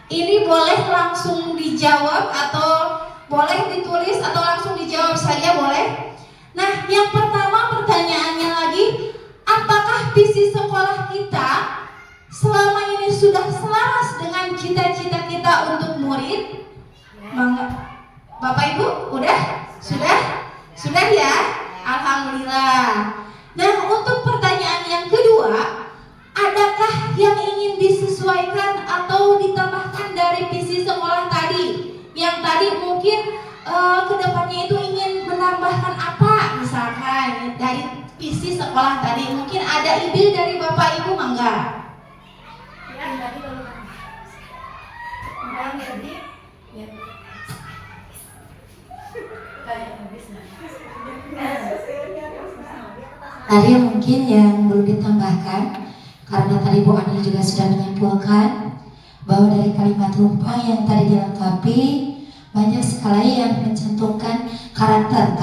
[SPEAKER 2] Ini boleh langsung dijawab atau boleh ditulis atau langsung dijawab saja boleh. Nah, yang pertama pertanyaannya lagi, apakah visi sekolah kita selama ini sudah selaras dengan cita-cita kita untuk murid? Bapak Ibu, udah? Sudah? Sudah ya? Alhamdulillah. Nah, untuk pertanyaan yang kedua, adakah yang ingin disesuaikan atau ditambahkan dari visi sekolah tadi? Yang tadi mungkin kedepannya itu ingin menambahkan apa? Misalkan dari visi sekolah tadi, mungkin ada ide dari Bapak Ibu, mangga? Ya, tadi baru tadi. Ya.
[SPEAKER 4] Tadi mungkin yang belum ditambahkan, karena tadi Bu Ani juga sudah menyimpulkan bahwa dari kalimat rupa yang tadi dilengkapi banyak sekali yang mencantumkan karakter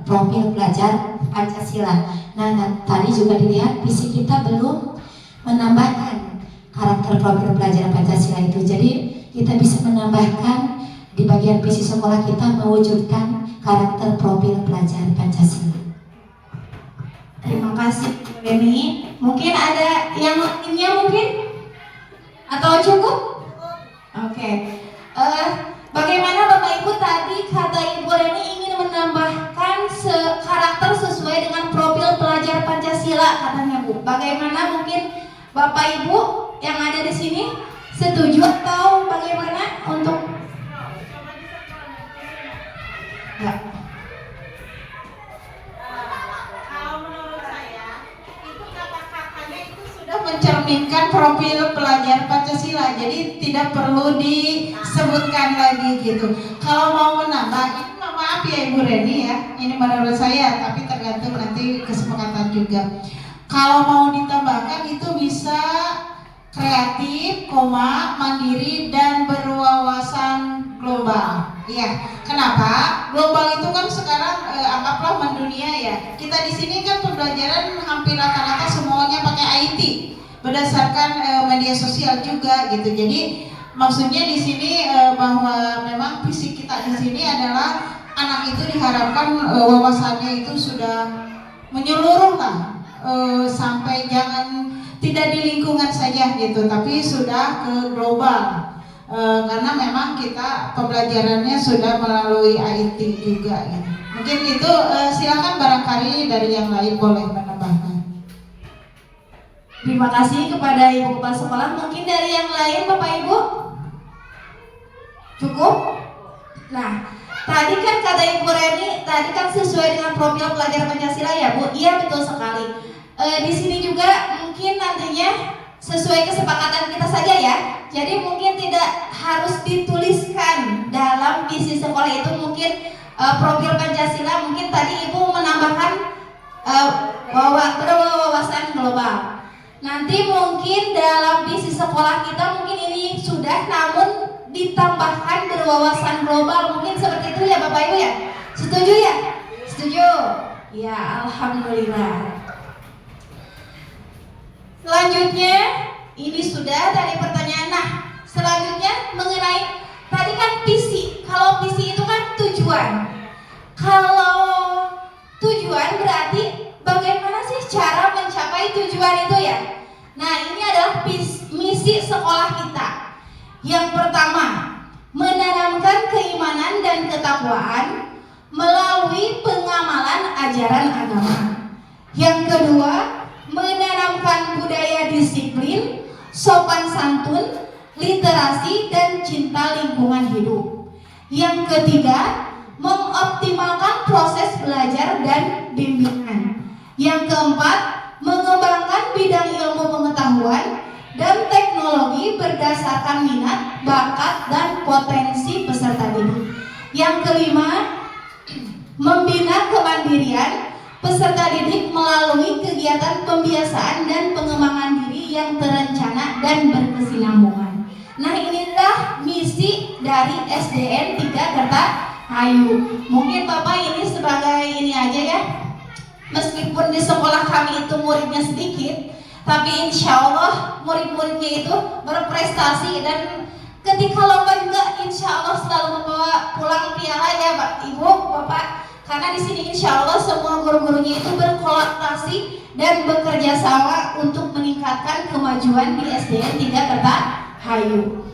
[SPEAKER 4] profil pelajar Pancasila. Nah, tadi juga dilihat visi kita belum menambahkan karakter profil pelajar Pancasila itu. Jadi kita bisa menambahkan di bagian visi sekolah kita mewujudkan karakter profil pelajar Pancasila.
[SPEAKER 2] Terima kasih Bu Reni. Mungkin ada yang lainnya mungkin? Atau cukup? Oke. Bagaimana Bapak Ibu tadi kata Ibu Reni ingin menambahkan karakter sesuai dengan profil pelajar Pancasila katanya Bu. Bagaimana mungkin Bapak Ibu yang ada di sini setuju atau bagaimana untuk ya.
[SPEAKER 3] Kalau menurut saya itu kata-katanya itu sudah mencerminkan profil pelajar Pancasila, jadi tidak perlu disebutkan lagi gitu. Kalau mau menambah, ini maaf ya Ibu Reni ya, ini menurut saya, tapi tergantung nanti kesepakatan juga. Kalau mau ditambahkan itu bisa kreatif, mandiri dan berwawasan global. Iya, kenapa? Global itu kan sekarang anggaplah mendunia ya. Kita di sini kan pembelajaran hampir rata-rata semuanya pakai IT berdasarkan media sosial juga gitu. Jadi maksudnya di sini bahwa memang visi kita di sini adalah anak itu diharapkan wawasannya itu sudah menyeluruh lah, sampai jangan tidak di lingkungan saja gitu, tapi sudah ke global. Karena memang kita pembelajarannya sudah melalui IT juga gitu. Mungkin itu silakan barangkali dari yang lain boleh menambahkan.
[SPEAKER 2] Terima kasih kepada Ibu Kepala Sekolah. Mungkin dari yang lain Bapak Ibu? Cukup? Nah, tadi kan kata Ibu Reni, tadi kan sesuai dengan profil pelajar Pancasila ya Bu? Iya betul sekali. Di sini juga mungkin nantinya sesuai kesepakatan kita saja ya. Jadi mungkin tidak harus dituliskan dalam visi sekolah itu mungkin profil Pancasila. Mungkin tadi Ibu menambahkan berwawasan global. Nanti mungkin dalam visi sekolah kita mungkin ini sudah, namun ditambahkan berwawasan global. Mungkin seperti itu ya Bapak Ibu ya. Setuju ya? Setuju? Ya, alhamdulillah. Selanjutnya, ini sudah dari pertanyaan. Nah, selanjutnya mengenai tadi kan visi. Kalau visi itu kan tujuan. Kalau tujuan berarti bagaimana sih cara mencapai tujuan itu ya? Nah, ini adalah misi sekolah kita. Yang pertama, menanamkan keimanan dan ketakwaan melalui pengamalan ajaran agama. Yang kedua, menanamkan budaya disiplin, sopan santun, literasi, dan cinta lingkungan hidup. Yang ketiga, mengoptimalkan proses belajar dan bimbingan. Yang keempat, mengembangkan bidang ilmu pengetahuan dan teknologi berdasarkan minat, bakat, dan potensi peserta didik. Yang kelima, membina kemandirian peserta didik melalui kegiatan pembiasaan dan pengembangan diri yang terencana dan berkesinambungan. Nah, inilah misi dari SDN 3 Kertahayu. Mungkin Bapak ini sebagai ini aja ya, meskipun di sekolah kami itu muridnya sedikit, tapi insya Allah murid-muridnya itu berprestasi, dan ketika lomba juga insya Allah selalu membawa pulang piala ya Pak, Ibu, Bapak. Karena di sini insya Allah semua guru-gurunya itu berkolaborasi dan bekerja sama untuk meningkatkan kemajuan di SDN 3 Kertahayu.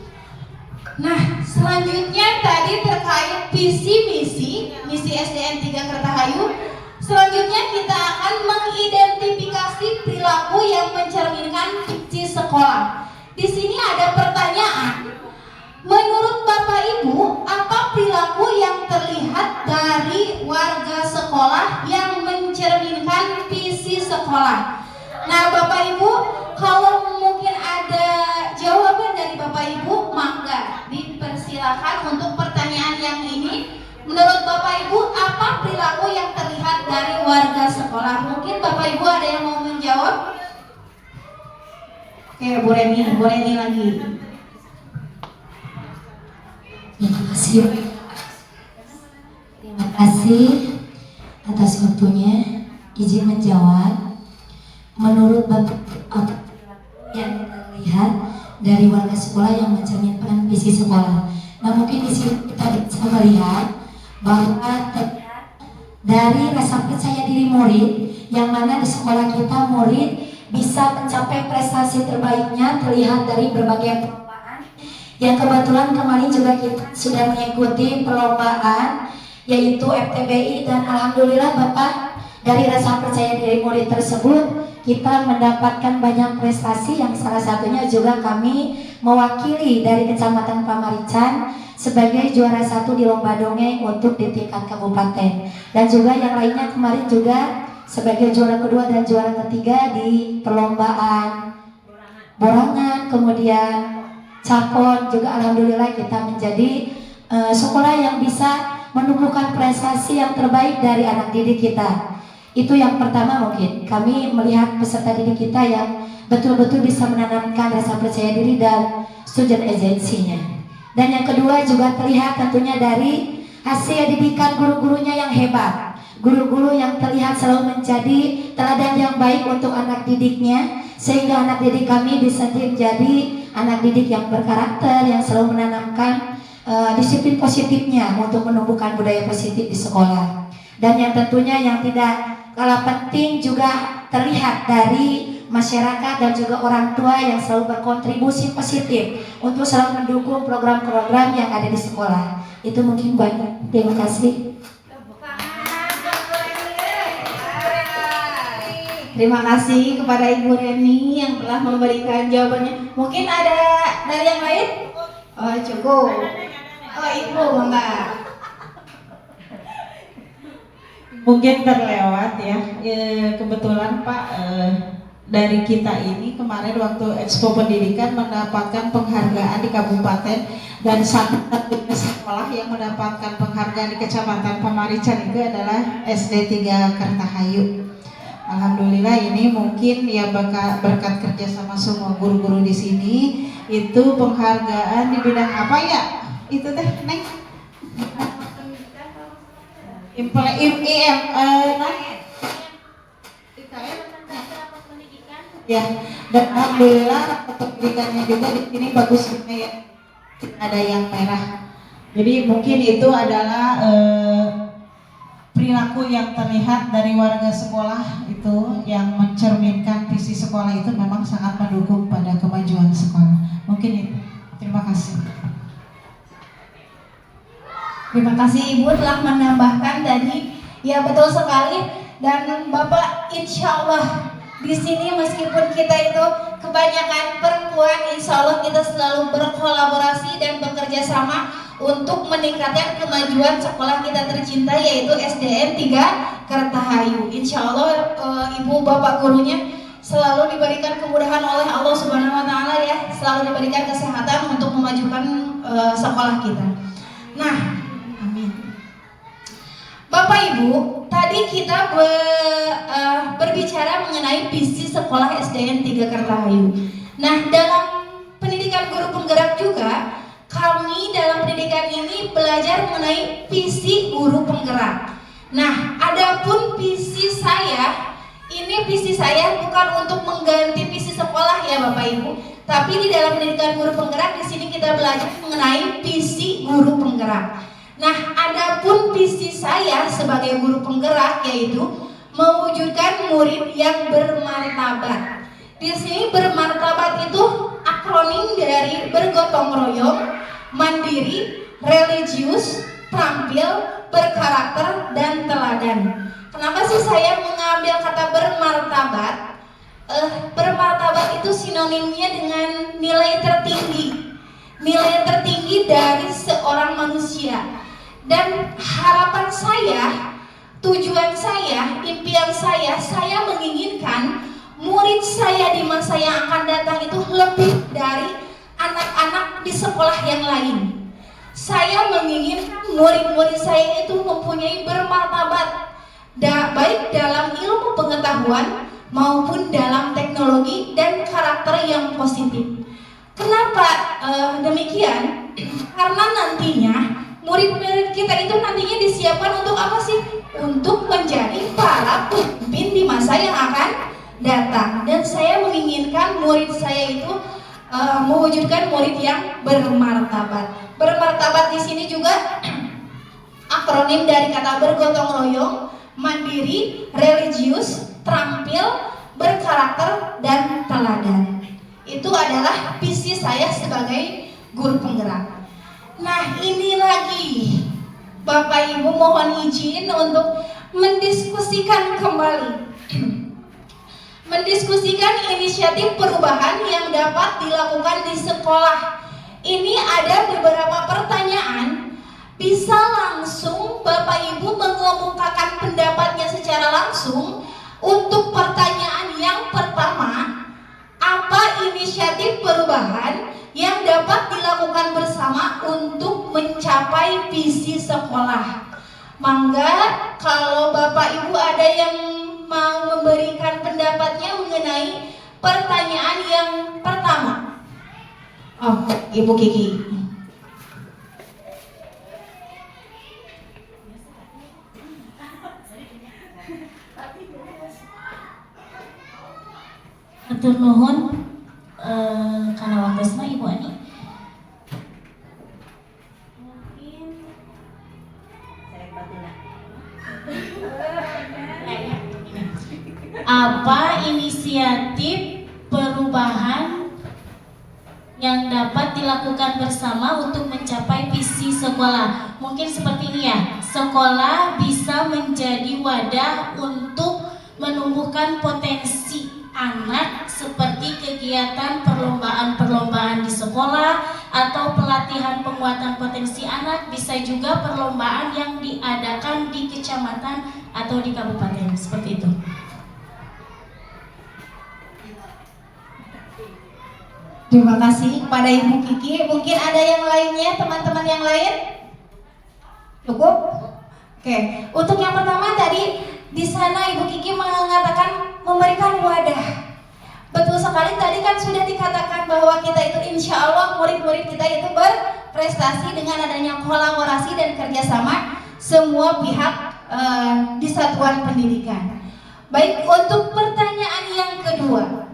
[SPEAKER 2] Nah, selanjutnya tadi terkait visi misi SDN 3 Kertahayu. Selanjutnya kita akan mengidentifikasi perilaku yang mencerminkan visi sekolah. Di sini ada pertanyaan. Menurut Bapak Ibu, apa perilaku yang terlihat dari warga sekolah yang mencerminkan visi sekolah? Nah, Bapak Ibu, kalau mungkin ada jawaban dari Bapak Ibu, maka dipersilakan untuk pertanyaan yang ini. Menurut Bapak Ibu, apa perilaku yang terlihat dari warga sekolah? Mungkin Bapak Ibu ada yang mau menjawab? Oke, Bu Reni lagi.
[SPEAKER 4] Terima kasih atas waktunya. Izin menjawab. Menurut Bapak, apa yang terlihat dari warga sekolah yang mencerminkan visi sekolah. Nah, mungkin di sini kita bisa melihat bahwa dari rasa percaya diri murid, yang mana di sekolah kita murid bisa mencapai prestasi terbaiknya terlihat dari berbagai perlombaan. Yang kebetulan kemarin juga kita sudah mengikuti perlombaan yaitu FTBI, dan alhamdulillah Bapak, dari rasa percaya diri murid tersebut kita mendapatkan banyak prestasi, yang salah satunya juga kami mewakili dari Kecamatan Pamarican sebagai juara 1 di lomba dongeng untuk di tingkat kabupaten, dan juga yang lainnya kemarin juga sebagai juara kedua dan juara ketiga di perlombaan Borangan, kemudian Cakon juga alhamdulillah kita menjadi sekolah yang bisa menumbuhkan prestasi yang terbaik dari anak didik kita. Itu yang pertama, mungkin kami melihat peserta didik kita yang betul-betul bisa menanamkan rasa percaya diri dan student agency-nya. Dan yang kedua juga terlihat tentunya dari hasil didikan guru-gurunya yang hebat. Guru-guru yang terlihat selalu menjadi teladan yang baik untuk anak didiknya, sehingga anak didik kami bisa menjadi anak didik yang berkarakter, yang selalu menanamkan disiplin positifnya untuk menumbuhkan budaya positif di sekolah. Dan yang tentunya yang tidak kalah penting juga terlihat dari masyarakat dan juga orang tua yang selalu berkontribusi positif untuk selalu mendukung program-program yang ada di sekolah. Itu mungkin banyak. Terima kasih.
[SPEAKER 2] Terima kasih kepada Ibu Reni yang telah memberikan jawabannya. Mungkin ada dari yang lain? Oh, cukup. Oh, Ibu, enggak.
[SPEAKER 3] Mungkin terlewat ya. Kebetulan Pak, dari kita ini kemarin waktu Expo Pendidikan mendapatkan penghargaan di kabupaten, dan satu-satunya sekolah yang mendapatkan penghargaan di Kecamatan Pamarican itu adalah SD 3 Kertahayu. Alhamdulillah, ini mungkin ya berkat kerja sama semua guru-guru di sini. Itu penghargaan di bidang apa ya? Itu teh Neng? Ya, dan alhamdulillah pendidikannya juga di sini bagus ya. Ada yang merah. Jadi mungkin itu adalah perilaku yang terlihat dari warga sekolah itu yang mencerminkan visi sekolah itu memang sangat mendukung pada kemajuan sekolah. Mungkin itu. Terima kasih.
[SPEAKER 2] Terima kasih Ibu telah menambahkan tadi. Ya, betul sekali. Dan Bapak, insya Allah di sini meskipun kita itu kebanyakan perempuan, insya Allah kita selalu berkolaborasi dan bekerja sama untuk meningkatkan kemajuan sekolah kita tercinta, yaitu SDN 3 Kertahayu. Insya Allah Ibu Bapak gurunya selalu diberikan kemudahan oleh Allah Subhanahu Wa Taala ya, selalu diberikan kesehatan untuk memajukan sekolah kita. Nah, amin. Bapak Ibu, tadi kita berbicara mengenai visi sekolah SDN 3 Kertahayu. Nah, dalam pendidikan guru penggerak juga kami dalam pendidikan ini belajar mengenai visi guru penggerak. Nah, adapun visi saya, ini visi saya bukan untuk mengganti visi sekolah ya Bapak Ibu, tapi di dalam pendidikan guru penggerak di sini kita belajar mengenai visi guru penggerak. Nah, adapun visi saya sebagai guru penggerak yaitu mewujudkan murid yang bermartabat. Di sini bermartabat itu akronim dari bergotong royong, mandiri, religius, terampil, berkarakter, dan teladan. Kenapa sih saya mengambil kata bermartabat? Bermartabat itu sinonimnya dengan nilai tertinggi. Nilai tertinggi dari seorang manusia. Dan harapan saya, tujuan saya, impian saya menginginkan murid saya di masa yang akan datang itu lebih dari anak-anak di sekolah yang lain. Saya menginginkan murid-murid saya itu mempunyai bermartabat, baik dalam ilmu pengetahuan maupun dalam teknologi dan karakter yang positif. Kenapa demikian? Karena nantinya murid-murid kita itu nantinya disiapkan untuk apa sih? Untuk menjadi para pemimpin di masa yang akan datang. Dan saya menginginkan murid saya itu mewujudkan murid yang bermartabat. Bermartabat di sini juga akronim dari kata bergotong royong, mandiri, religius, terampil, berkarakter, dan teladan. Itu adalah visi saya sebagai guru penggerak. Nah, ini lagi Bapak Ibu mohon izin untuk mendiskusikan kembali mendiskusikan inisiatif perubahan yang dapat dilakukan di sekolah. Ini ada beberapa pertanyaan, bisa langsung Bapak Ibu mengemukakan pendapatnya secara langsung. Untuk pertanyaan yang pertama, apa inisiatif perubahan yang dapat dilakukan bersama untuk mencapai visi sekolah? Mangga kalau Bapak Ibu ada yang mau memberikan pendapatnya mengenai pertanyaan yang pertama. Oh, Ibu Kiki.
[SPEAKER 4] Hatur nuhun karena waktuna Ibu Ani. Apa inisiatif perubahan yang dapat dilakukan bersama untuk mencapai visi sekolah? Mungkin seperti ini ya, sekolah bisa menjadi wadah untuk menumbuhkan potensi anak seperti kegiatan perlombaan-perlombaan di sekolah atau pelatihan penguatan potensi anak, bisa juga perlombaan yang diadakan di kecamatan atau di kabupaten, seperti itu.
[SPEAKER 2] Terima kasih kepada Ibu Kiki. Mungkin ada yang lainnya, teman-teman yang lain? Cukup? Oke. Untuk yang pertama tadi di sana Ibu Kiki mengatakan memberikan wadah. Betul sekali, tadi kan sudah dikatakan bahwa kita itu insya Allah murid-murid kita itu berprestasi dengan adanya kolaborasi dan kerjasama semua pihak di satuan pendidikan. Baik, untuk pertanyaan yang kedua,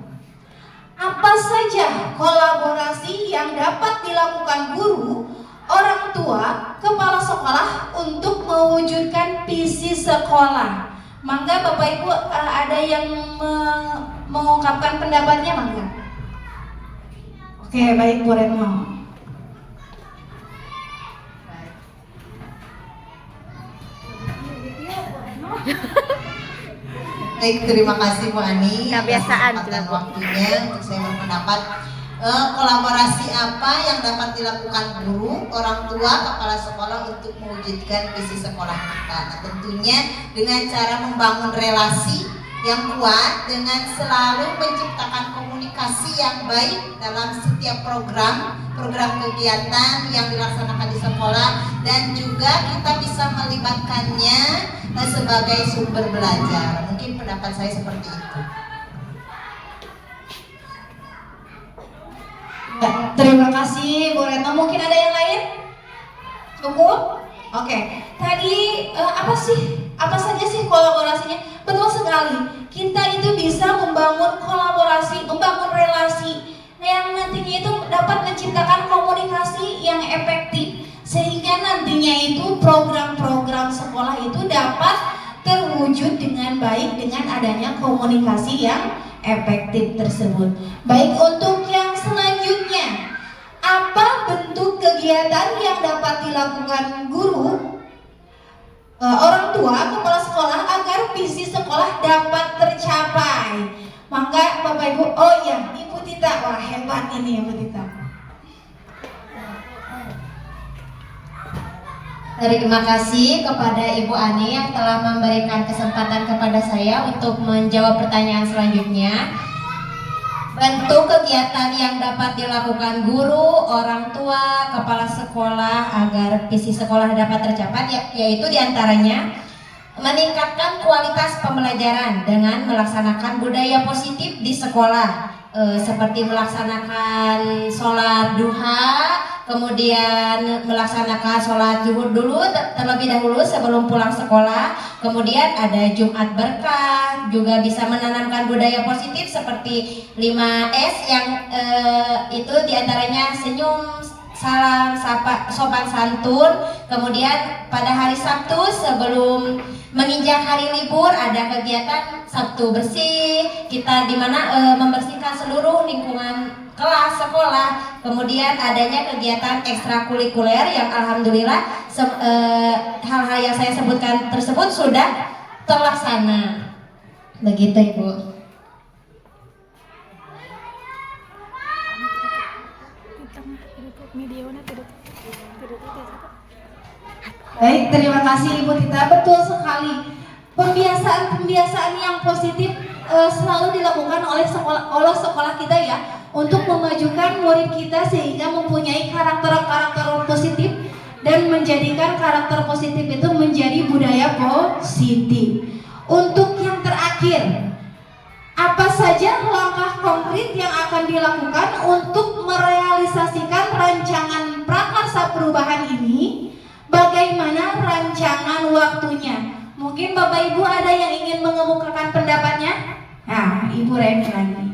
[SPEAKER 2] apa saja kolaborasi yang dapat dilakukan guru, orang tua, kepala sekolah untuk mewujudkan visi sekolah? Mangga Bapak Ibu ada yang mengungkapkan pendapatnya, mangga. Oke, baik Bu Retno.
[SPEAKER 3] Baik, terima kasih Bu Ani
[SPEAKER 5] Kebiasaan
[SPEAKER 3] atas waktunya untuk saya berpendapat. Kolaborasi apa yang dapat dilakukan guru, orang tua, kepala sekolah untuk mewujudkan visi sekolah kita? Nah, tentunya dengan cara membangun relasi yang kuat dengan selalu menciptakan komunikasi yang baik dalam setiap program kegiatan yang dilaksanakan di sekolah, dan juga kita bisa melibatkannya sebagai sumber belajar. Mungkin pendapat saya seperti itu.
[SPEAKER 2] Ya, terima kasih Bu Retno. Mungkin ada yang lain? Cukup? Oke. Tadi apa saja sih kolaborasinya? Betul sekali. Kita itu bisa membangun kolaborasi, membangun relasi yang nantinya itu dapat menciptakan komunikasi yang efektif, sehingga nantinya itu program-program sekolah itu dapat terwujud dengan baik dengan adanya komunikasi yang efektif tersebut. Baik, untuk yang selanjutnya, apa bentuk kegiatan yang dapat dilakukan guru, orang tua, kepala sekolah agar visi sekolah dapat tercapai? Maka Bapak Ibu, oh iya, Ibu Tita, wah hebat ini Ibu Tita.
[SPEAKER 6] Terima kasih kepada Ibu Ani yang telah memberikan kesempatan kepada saya untuk menjawab pertanyaan selanjutnya. Bentuk kegiatan yang dapat dilakukan guru, orang tua, kepala sekolah agar visi sekolah dapat tercapai, yaitu diantaranya meningkatkan kualitas pembelajaran dengan melaksanakan budaya positif di sekolah, seperti melaksanakan sholat duha, kemudian melaksanakan sholat zuhur dulu terlebih dahulu sebelum pulang sekolah, kemudian ada Jumat berkah, juga bisa menanamkan budaya positif seperti 5S yang itu diantaranya senyum, salam, sapa, sopan santun. Kemudian pada hari Sabtu sebelum menginjak hari libur ada kegiatan Sabtu bersih, kita dimana membersihkan seluruh lingkungan kelas sekolah. Kemudian adanya kegiatan ekstrakurikuler yang alhamdulillah hal-hal yang saya sebutkan tersebut sudah terlaksana. Begitu Ibu.
[SPEAKER 2] Baik, terima kasih Ibu Tita. Betul sekali. Pembiasaan yang positif selalu dilakukan oleh sekolah kita ya, untuk memajukan murid kita sehingga mempunyai karakter positif dan menjadikan karakter positif itu menjadi budaya positif. Untuk yang terakhir, apa saja langkah konkret yang akan dilakukan untuk merealisasikan rancangan prakarsa perubahan ini? Bagaimana rancangan waktunya? Mungkin Bapak Ibu ada yang ingin mengemukakan pendapatnya? Nah, Ibu Remi lagi.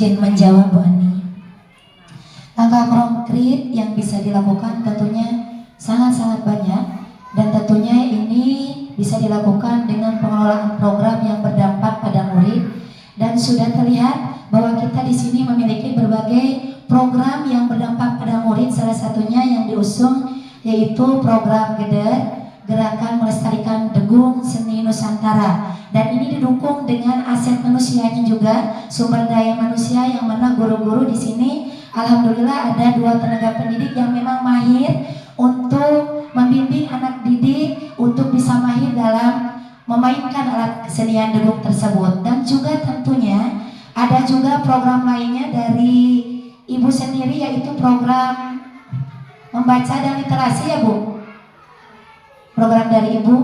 [SPEAKER 4] Izin menjawab Bu Ani. Langkah konkret yang bisa dilakukan tentunya sangat-sangat banyak, dan tentunya ini bisa dilakukan dengan pengelolaan program yang berdampak pada murid, dan sudah terlihat bahwa kita di sini memiliki berbagai program yang berdampak pada murid. Salah satunya yang diusung yaitu program GEDER, Gerakan Melestarikan Degung Seni Nusantara, dan ini didukung dengan aset manusianya juga, sumber daya manusia, yang mana guru-guru di sini alhamdulillah ada 2 tenaga pendidik yang memang mahir untuk membimbing anak didik untuk bisa mahir dalam memainkan alat kesenian degung tersebut. Dan juga tentunya ada juga program lainnya dari Ibu sendiri, yaitu program membaca dan literasi ya Bu. Program dari Ibu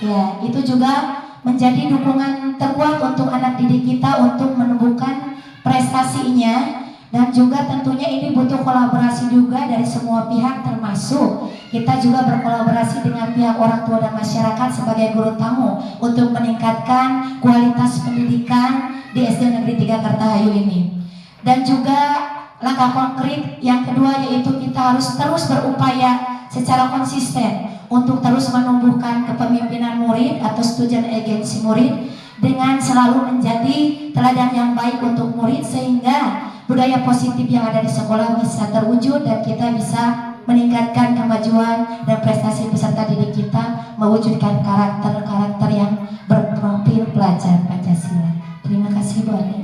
[SPEAKER 4] ya, itu juga menjadi dukungan terkuat untuk anak didik kita untuk menumbuhkan prestasinya. Dan juga tentunya ini butuh kolaborasi juga dari semua pihak, termasuk kita juga berkolaborasi dengan pihak orang tua dan masyarakat sebagai guru tamu untuk meningkatkan kualitas pendidikan di SD Negeri 3 Kartahayu ini. Dan juga langkah konkret yang kedua yaitu kita harus terus berupaya secara konsisten untuk terus menumbuhkan kepemimpinan murid atau student agency murid dengan selalu menjadi teladan yang baik untuk murid, sehingga budaya positif yang ada di sekolah bisa terwujud dan kita bisa meningkatkan kemajuan dan prestasi peserta didik kita, mewujudkan karakter-karakter yang berprofil pelajar Pancasila. Terima kasih Bu Ani.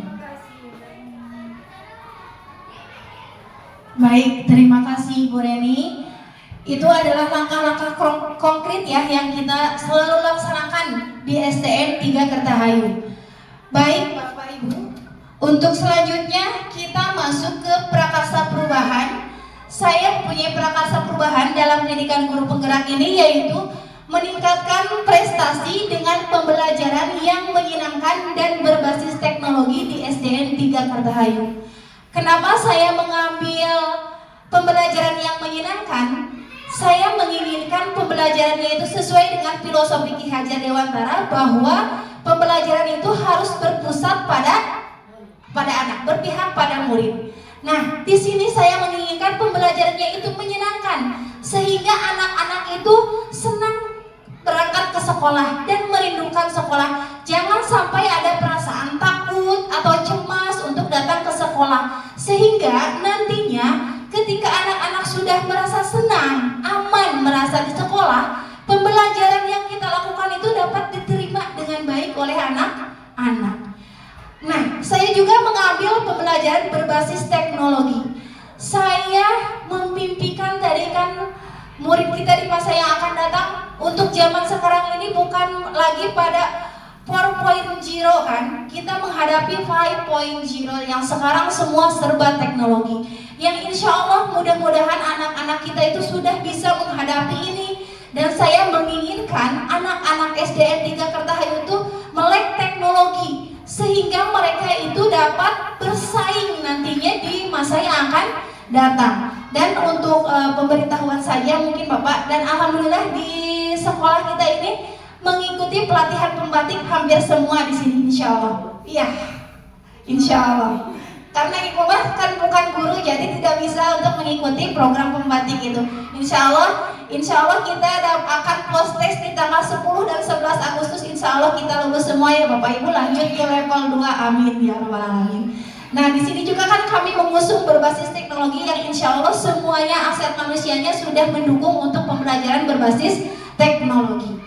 [SPEAKER 2] Baik, terima kasih Bu Reni. Itu adalah langkah-langkah konkret ya yang kita selalu laksanakan di STN 3 Kartahayu. Baik Bapak Ibu, untuk selanjutnya kita masuk ke prakarsa perubahan. Saya mempunyai prakarsa perubahan dalam pendidikan guru penggerak ini, yaitu meningkatkan prestasi dengan pembelajaran yang menyenangkan dan berbasis teknologi di SDN 3 Kartahayu. Kenapa saya mengambil pembelajaran yang menyenangkan? Saya menginginkan pembelajarannya itu sesuai dengan filosofi Ki Hajar Dewantara, bahwa pembelajaran itu harus berpusat pada anak, berpihak pada murid. Nah, di sini saya menginginkan pembelajarannya itu menyenangkan, sehingga anak-anak itu senang berangkat ke sekolah dan merindukan sekolah. Jangan sampai ada perasaan takut atau cemas untuk datang ke sekolah, sehingga nantinya ketika anak-anak sudah merasa senang, aman merasa di sekolah, pembelajaran yang kita lakukan itu dapat diterima dengan baik oleh anak-anak. Nah, saya juga mengambil pembelajaran berbasis teknologi. Saya memimpikan tadi kan murid kita di masa yang akan datang untuk zaman sekarang ini bukan lagi pada 4.0 kan, kita menghadapi 5.0 yang sekarang semua serba teknologi, yang insya Allah mudah-mudahan anak-anak kita itu sudah bisa menghadapi ini. Dan saya menginginkan anak-anak SDN 3 Kartahayu itu melek teknologi, sehingga mereka itu dapat bersaing nantinya di masa yang akan datang. Dan untuk pemberitahuan saja mungkin Bapak, dan alhamdulillah di sekolah kita ini mengikuti pelatihan pembatik hampir semua di sini, insya Allah. Iya, insya Allah. Karena Ibu Mah kan bukan guru, jadi tidak bisa untuk mengikuti program pembatik itu. Insya Allah kita akan close test di tanggal 10 dan 11 Agustus. Insya Allah kita lulus semua ya Bapak Ibu, lanjut ke level 2. Amin ya rabbal alamin. Nah di sini juga kan kami mengusung berbasis teknologi yang insya Allah semuanya aset manusianya sudah mendukung untuk pembelajaran berbasis teknologi.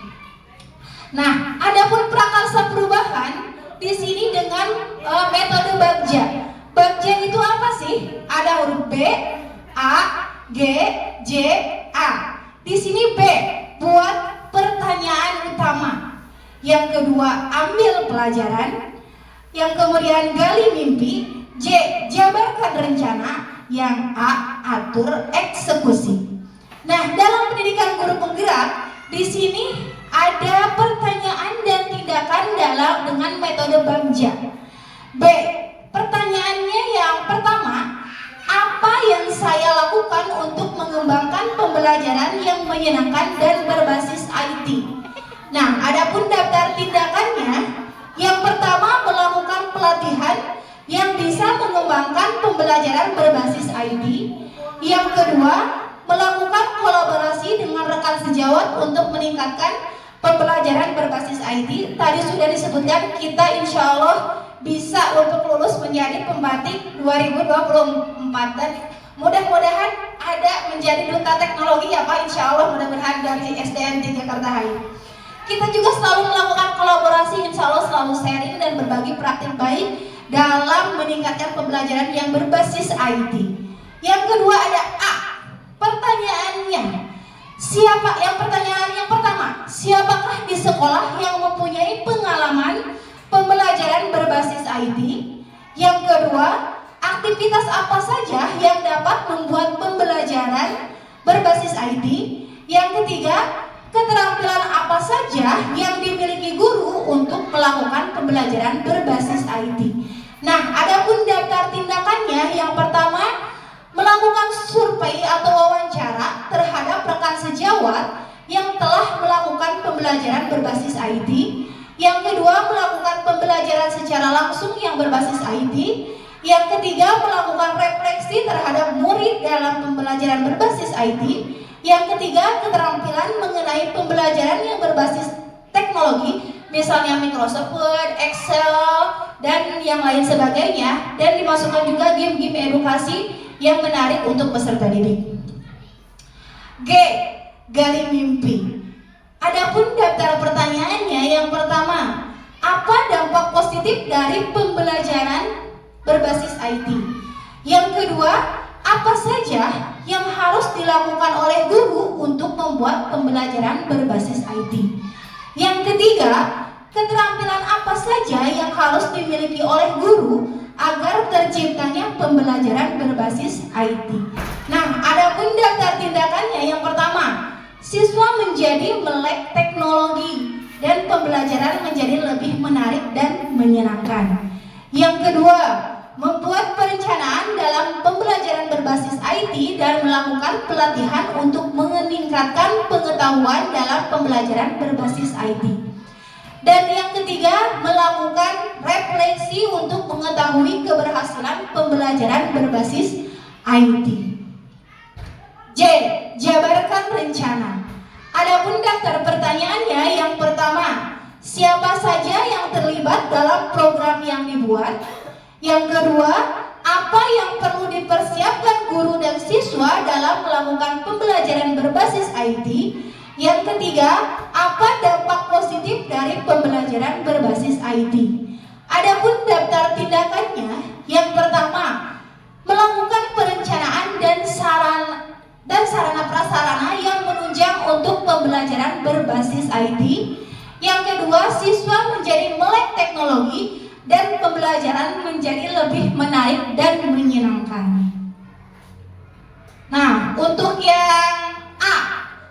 [SPEAKER 2] Nah, adapun prakarsa perubahan di sini dengan metode Bagja. Bagja itu apa sih? Ada huruf B, A, G, J, A. Di sini B, buat pertanyaan utama. Yang kedua, ambil pelajaran. Yang kemudian gali mimpi. J, jabarkan rencana. Yang A, atur eksekusi. Nah, dalam pendidikan guru penggerak, di sini ada pertanyaan dan tindakan dengan metode Bagja. B, pertanyaannya yang pertama, apa yang saya lakukan untuk mengembangkan pembelajaran yang menyenangkan dan berbasis IT? Nah, adapun daftar tindakannya, yang pertama melakukan pelatihan yang bisa mengembangkan pembelajaran berbasis IT. Yang kedua, melakukan kolaborasi dengan rekan sejawat untuk meningkatkan pembelajaran berbasis IT. Tadi sudah disebutkan kita insya Allah bisa untuk lulus menjadi pembatik 2024 dan mudah-mudahan ada menjadi duta teknologi ya Pak, insya Allah mudah-mudahan dari SDN 3 Kartahai. Kita juga selalu melakukan kolaborasi, insya Allah selalu sharing dan berbagi praktik baik dalam meningkatkan pembelajaran yang berbasis IT. Yang kedua ada A, pertanyaannya. Pertanyaan yang pertama, siapakah di sekolah yang mempunyai pengalaman pembelajaran berbasis IT? Yang kedua, aktivitas apa saja yang dapat membuat pembelajaran berbasis IT? Yang ketiga, keterampilan apa saja yang dimiliki guru untuk melakukan pembelajaran berbasis IT? Nah, adapun daftar tindakannya, yang pertama, melakukan survei atau wawancara terhadap rekan sejawat yang telah melakukan pembelajaran berbasis IT. Yang kedua, melakukan pembelajaran secara langsung yang berbasis IT. Yang ketiga, melakukan refleksi terhadap murid dalam pembelajaran berbasis IT. Yang ketiga, keterampilan mengenai pembelajaran yang berbasis teknologi, misalnya Microsoft Word, Excel, dan yang lain sebagainya. Dan dimasukkan juga game-game edukasi yang menarik untuk peserta didik. G, gali mimpi. Adapun daftar pertanyaannya, yang pertama, apa dampak positif dari pembelajaran berbasis IT? Yang kedua, apa saja yang harus dilakukan oleh guru untuk membuat pembelajaran berbasis IT? Yang ketiga, keterampilan apa saja yang harus dimiliki oleh guru agar terciptanya pembelajaran berbasis IT. Nah, adapun daftar tindakannya, yang pertama, siswa menjadi melek teknologi dan pembelajaran menjadi lebih menarik dan menyenangkan. Yang kedua, membuat perencanaan dalam pembelajaran berbasis IT dan melakukan pelatihan untuk meningkatkan pengetahuan dalam pembelajaran berbasis IT. Dan yang ketiga, melakukan refleksi untuk mengetahui keberhasilan pembelajaran berbasis IT. J, jabarkan rencana. Adapun daftar pertanyaannya, yang pertama, siapa saja yang terlibat dalam program yang dibuat? Yang kedua, apa yang perlu dipersiapkan guru dan siswa dalam melakukan pembelajaran berbasis IT? Yang ketiga, apa dampak positif dari pembelajaran berbasis IT? Adapun daftar tindakannya, yang pertama, melakukan perencanaan dan sarana prasarana yang menunjang untuk pembelajaran berbasis IT. Yang kedua, siswa menjadi melek teknologi dan pembelajaran menjadi lebih menarik dan menyenangkan. Nah, untuk yang A,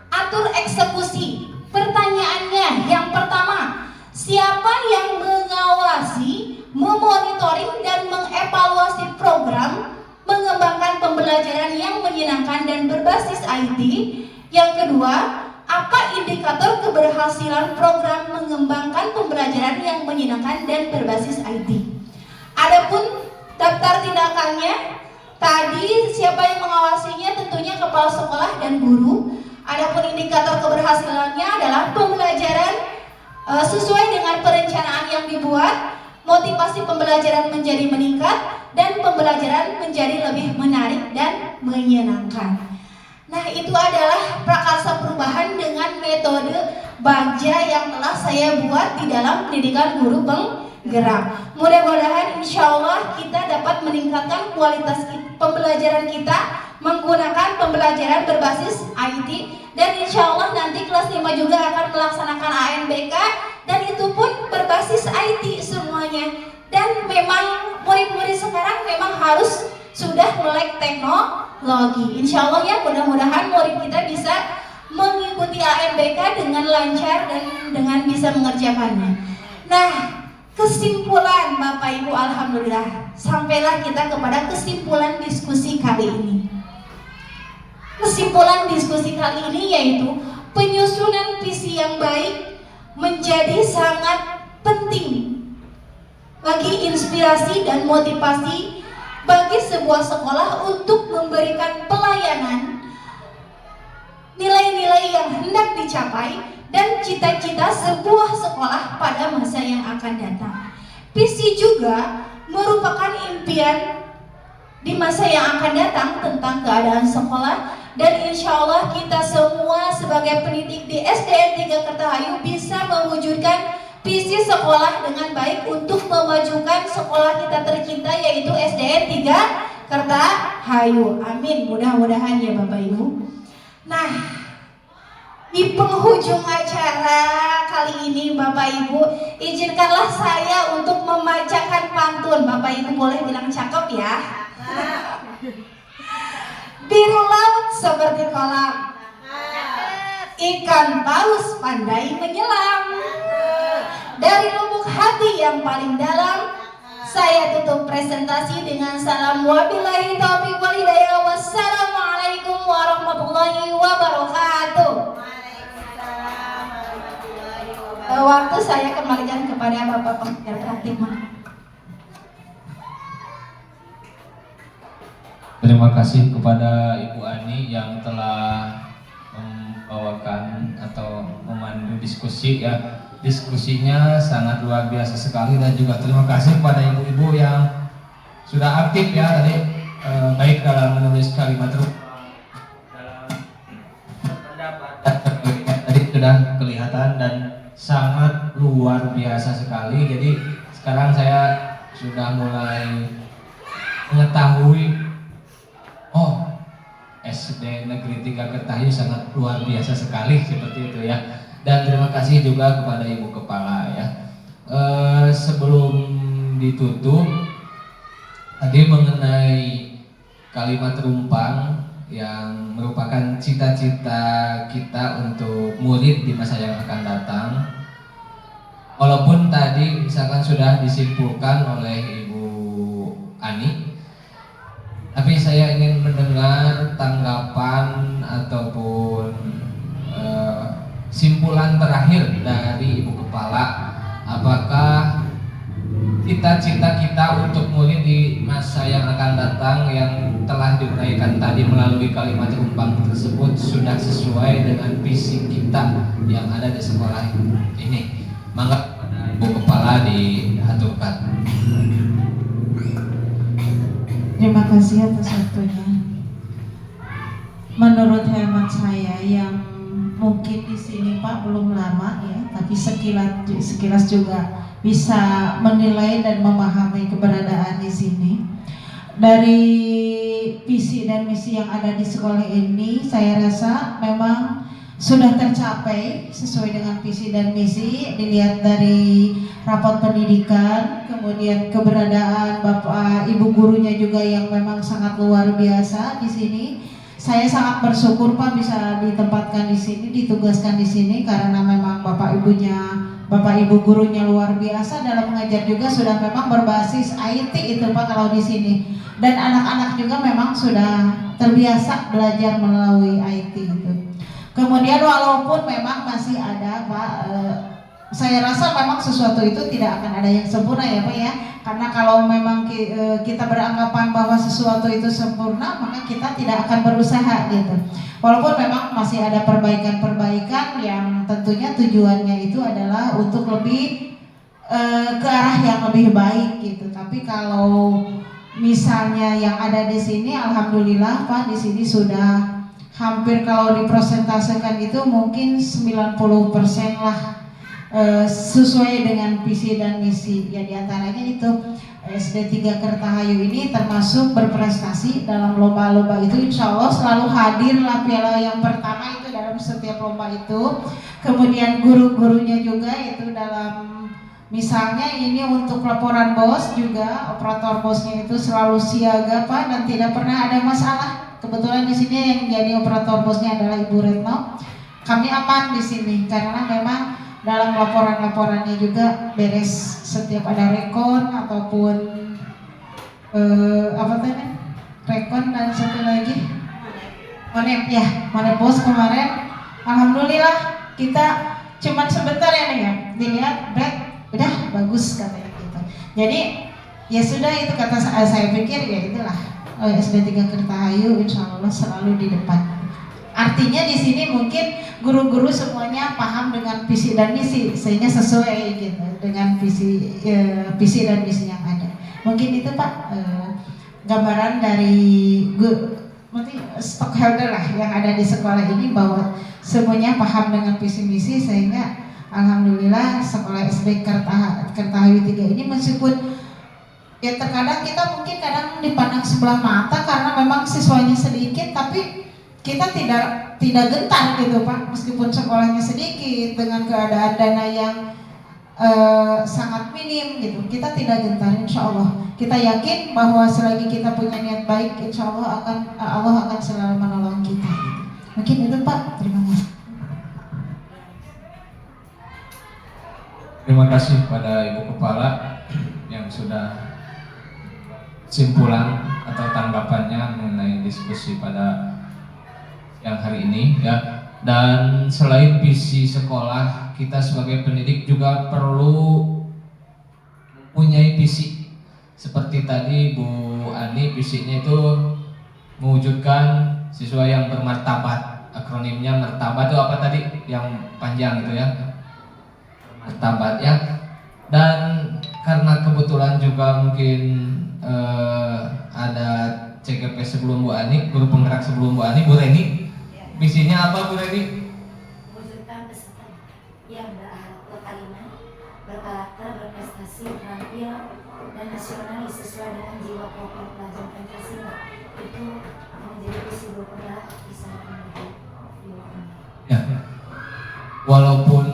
[SPEAKER 2] atur eksekusi. Pertanyaannya, yang pertama, siapa yang mengawasi, memonitoring dan mengevaluasi program mengembangkan pembelajaran menyenangkan dan berbasis IT? Yang kedua, apa indikator keberhasilan program mengembangkan pembelajaran yang menyenangkan dan berbasis IT? Adapun daftar tindakannya, tadi siapa yang mengawasinya? Tentunya kepala sekolah dan guru. Adapun indikator keberhasilannya adalah pembelajaran sesuai dengan perencanaan yang dibuat, motivasi pembelajaran menjadi meningkat, dan pembelajaran menjadi lebih menarik dan menyenangkan. Nah, itu adalah prakarsa perubahan dengan metode Bagja yang telah saya buat di dalam pendidikan guru penggerak. Mudah-mudahan insya Allah kita dapat meningkatkan kualitas pembelajaran kita menggunakan pembelajaran berbasis IT, dan insya Allah nanti kelas 5 juga akan melaksanakan ANBK, dan itu pun berbasis IT semuanya. Dan memang murid-murid sekarang memang harus sudah melek teknologi. Insya Allah ya, mudah-mudahan murid kita bisa mengikuti ANBK dengan lancar dan dengan bisa mengerjakannya. Nah, kesimpulan Bapak Ibu, alhamdulillah sampailah kita kepada kesimpulan diskusi kali ini. Kesimpulan diskusi kali ini yaitu penyusunan visi yang baik menjadi sangat penting bagi inspirasi dan motivasi bagi sebuah sekolah untuk memberikan pelayanan, nilai-nilai yang hendak dicapai, dan cita-cita sebuah sekolah pada masa yang akan datang. Visi juga merupakan impian di masa yang akan datang tentang keadaan sekolah, dan insya Allah kita semua sebagai pendidik di SDN 3 Kertahayu bisa mewujudkan visi sekolah dengan baik untuk memajukan sekolah kita tercinta yaitu SDN 3 Kertahayu. Amin, mudah-mudahan ya Bapak Ibu. Nah, di penghujung acara kali ini Bapak Ibu, izinkanlah saya untuk membacakan pantun. Bapak Ibu boleh bilang cakep ya. Biru laut seperti kolam, ikan paus pandai menyelam. Dari lubuk hati yang paling dalam, saya tutup presentasi dengan salam wabillahi taufiq wal hidayah. Wassalamualaikum warahmatullahi wabarakatuh. Waktu saya kembalikan kepada Bapak Pengajar Praktik.
[SPEAKER 1] Terima kasih kepada Ibu Ani yang telah membawakan atau memandu diskusi ya. Diskusinya sangat luar biasa sekali, dan juga terima kasih kepada ibu-ibu yang sudah aktif ya tadi, baik dalam menulis kalimat dalam pendapat tadi sudah kelihatan dan sangat luar biasa sekali. Jadi sekarang saya sudah mulai mengetahui, oh, SD Negeri 3 Kertahayu sangat luar biasa sekali seperti itu ya. Dan terima kasih juga kepada Ibu Kepala ya. Sebelum ditutup, tadi mengenai kalimat rumpang yang merupakan cita-cita kita untuk murid di masa yang akan datang. Walaupun tadi misalkan sudah disimpulkan oleh Ibu Ani, tapi saya ingin mendengar tanggapan ataupun simpulan terakhir dari Ibu Kepala. Apakah cita-cita kita untuk murid di masa yang akan datang yang telah diuraikan tadi melalui kalimat rumpang tersebut sudah sesuai dengan visi kita yang ada di sekolah ini? Mangga kepada Ibu Kepala diaturkan.
[SPEAKER 3] Terima kasih atas waktunya. Menurut hemat saya yang mungkin di sini Pak belum lama ya, tapi sekilas juga bisa menilai dan memahami keberadaan di sini. Dari visi dan misi yang ada di sekolah ini, saya rasa memang sudah tercapai sesuai dengan visi dan misi. Dilihat dari rapat pendidikan, kemudian keberadaan Bapak Ibu gurunya juga yang memang sangat luar biasa di sini. Saya sangat bersyukur Pak bisa ditempatkan di sini, ditugaskan di sini karena memang Bapak Ibu gurunya luar biasa dalam mengajar juga sudah memang berbasis IT itu Pak kalau di sini. dan anak-anak juga memang sudah terbiasa belajar melalui IT itu. Kemudian walaupun memang masih ada Pak, saya rasa memang sesuatu itu tidak akan ada yang sempurna ya Pak ya, karena kalau memang kita beranggapan bahwa sesuatu itu sempurna, maka kita tidak akan berusaha gitu. Walaupun memang masih ada perbaikan-perbaikan yang tentunya tujuannya itu adalah untuk lebih ke arah yang lebih baik gitu. Tapi kalau misalnya yang ada di sini, alhamdulillah Pak, di sini sudah hampir kalau dipresentasekan itu mungkin 90% lah sesuai dengan visi dan misi. Ya diantaranya itu SD 3 Kertahayu ini termasuk berprestasi dalam lomba-lomba itu, insya Allah selalu hadir lah piala yang pertama itu dalam setiap lomba itu. Kemudian guru-gurunya juga itu dalam, misalnya ini untuk laporan bos juga, operator bosnya itu selalu siaga Pak dan tidak pernah ada masalah. Kebetulan di sini yang jadi operator bosnya adalah Ibu Retno. Kami aman di sini karena memang dalam laporan-laporannya juga beres, setiap ada rekon ataupun apa tadi? Rekon dan satu lagi Monep ya, Monep bos kemarin. Alhamdulillah kita cuman sebentar ya nih ya, dilihat break udah bagus katanya gitu. Jadi ya sudah, itu kata saya pikir ya itulah SD 3 Kertahayu insya Allah selalu di depan. Artinya di sini mungkin guru-guru semuanya paham dengan visi dan misi sehingga sesuai gitu dengan visi dan misi yang ada. Mungkin itu Pak gambaran dari stockholder lah yang ada di sekolah ini, bahwa semuanya paham dengan visi misi sehingga alhamdulillah sekolah SD Kertahayu 3 ini meskipun ya terkadang kita mungkin kadang dipandang sebelah mata karena memang siswanya sedikit, tapi kita tidak gentar gitu Pak, meskipun sekolahnya sedikit dengan keadaan dana yang sangat minim gitu, kita tidak gentar. Insya Allah kita yakin bahwa selagi kita punya niat baik, insya Allah akan selalu menolong kita gitu. Mungkin itu Pak, terima kasih.
[SPEAKER 1] Terima kasih pada Ibu Kepala yang sudah simpulan atau tanggapannya mengenai diskusi pada yang hari ini ya. Dan selain visi sekolah, kita sebagai pendidik juga perlu mempunyai visi. Seperti tadi Bu Ani, visinya itu mewujudkan siswa yang bermartabat. Akronimnya martabat itu apa tadi? Yang panjang itu ya, martabat ya. Dan karena kebetulan juga mungkin ada CGP sebelum Bu Ani, guru penggerak sebelum Bu Ani, Bu Reni. Visinya apa Bu Reni?
[SPEAKER 4] Mewujudkan peserta yang berkarakter, berprestasi, terampil, dan nasionalis sesuai dengan jiwa pokok pelajar Pancasila. Itu menjadi visi guru penggerak bisa menjadi
[SPEAKER 1] Ya. Walaupun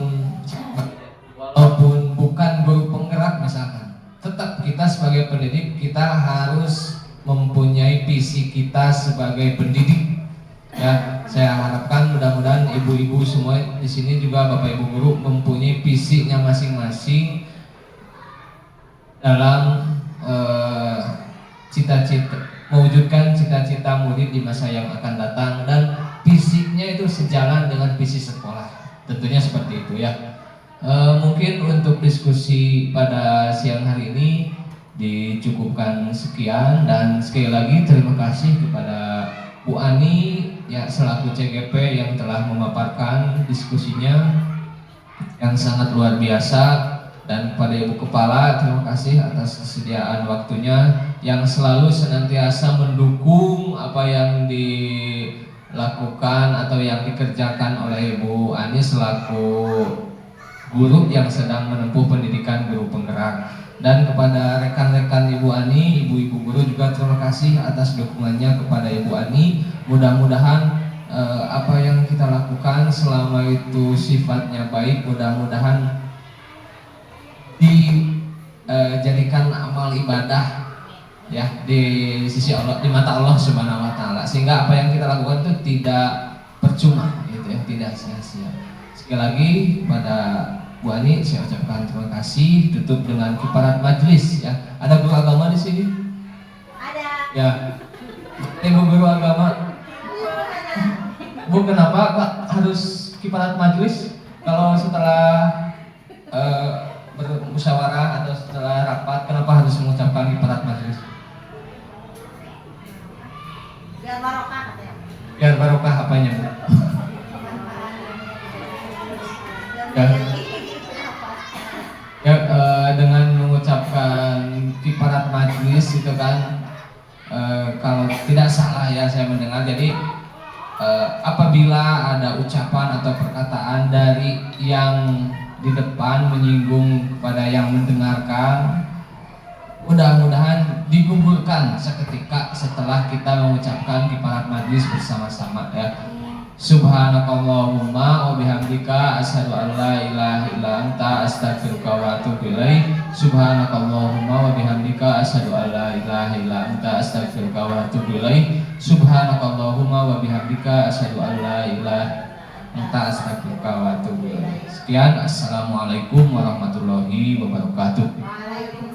[SPEAKER 1] bukan guru penggerak misalkan, tetap kita sebagai pendidik kita harus mempunyai visi kita sebagai pendidik. Ya, saya harapkan mudah-mudahan ibu-ibu semua di sini juga Bapak Ibu guru mempunyai visinya masing-masing dalam cita-cita, mewujudkan cita-cita murid di masa yang akan datang, dan visinya itu sejalan dengan visi sekolah. Tentunya seperti itu ya. Mungkin untuk diskusi pada siang hari ini dicukupkan sekian, dan sekali lagi terima kasih kepada Bu Ani ya selaku CGP yang telah memaparkan diskusinya yang sangat luar biasa, dan kepada Ibu Kepala terima kasih atas kesediaan waktunya yang selalu senantiasa mendukung apa yang dilakukan atau yang dikerjakan oleh Bu Ani selaku guru yang sedang menempuh pendidikan guru penggerak. Dan kepada rekan-rekan Ibu Ani, ibu-ibu guru juga terima kasih atas dukungannya kepada Ibu Ani. Mudah-mudahan apa yang kita lakukan selama itu sifatnya baik, mudah-mudahan dijadikan amal ibadah ya di sisi Allah, di mata Allah Subhanahu wa taala, sehingga apa yang kita lakukan itu tidak percuma gitu ya, tidak sia-sia. Sekali lagi pada Bu Ani saya ucapkan terima kasih. Tutup dengan kiparat majelis ya. Ada guru agama di sini?
[SPEAKER 6] Ada.
[SPEAKER 1] Ya, Ya, Ibu guru agama. Bu, kenapa Pak harus kifarat majelis? Kalau setelah bermusyawarah atau setelah rapat, kenapa harus mengucapkan kifarat majelis?
[SPEAKER 3] Biar barokah katanya.
[SPEAKER 1] Biar barokah apanya, Bu? Ya, dengan mengucapkan kifarat majelis itu kan, kalau tidak salah ya saya mendengar, jadi apabila ada ucapan atau perkataan dari yang di depan menyinggung kepada yang mendengarkan, mudah-mudahan digugurkan seketika setelah kita mengucapkan kifarat majelis bersama-sama ya. Subhanakallahumma wa bihamdika asyhadu an la ilaha illa anta astaghfiruka wa atubu ilaik. Subhanakallahumma wa bihamdika asyhadu an la ilaha illa anta astaghfiruka wa atubu ilaik. Subhanakallahumma wa bihamdika asyhadu an la ilaha anta astaghfiruka wa atubu ilaik. Sekian, assalamualaikum warahmatullahi wabarakatuh.
[SPEAKER 3] Waalaikumsalam.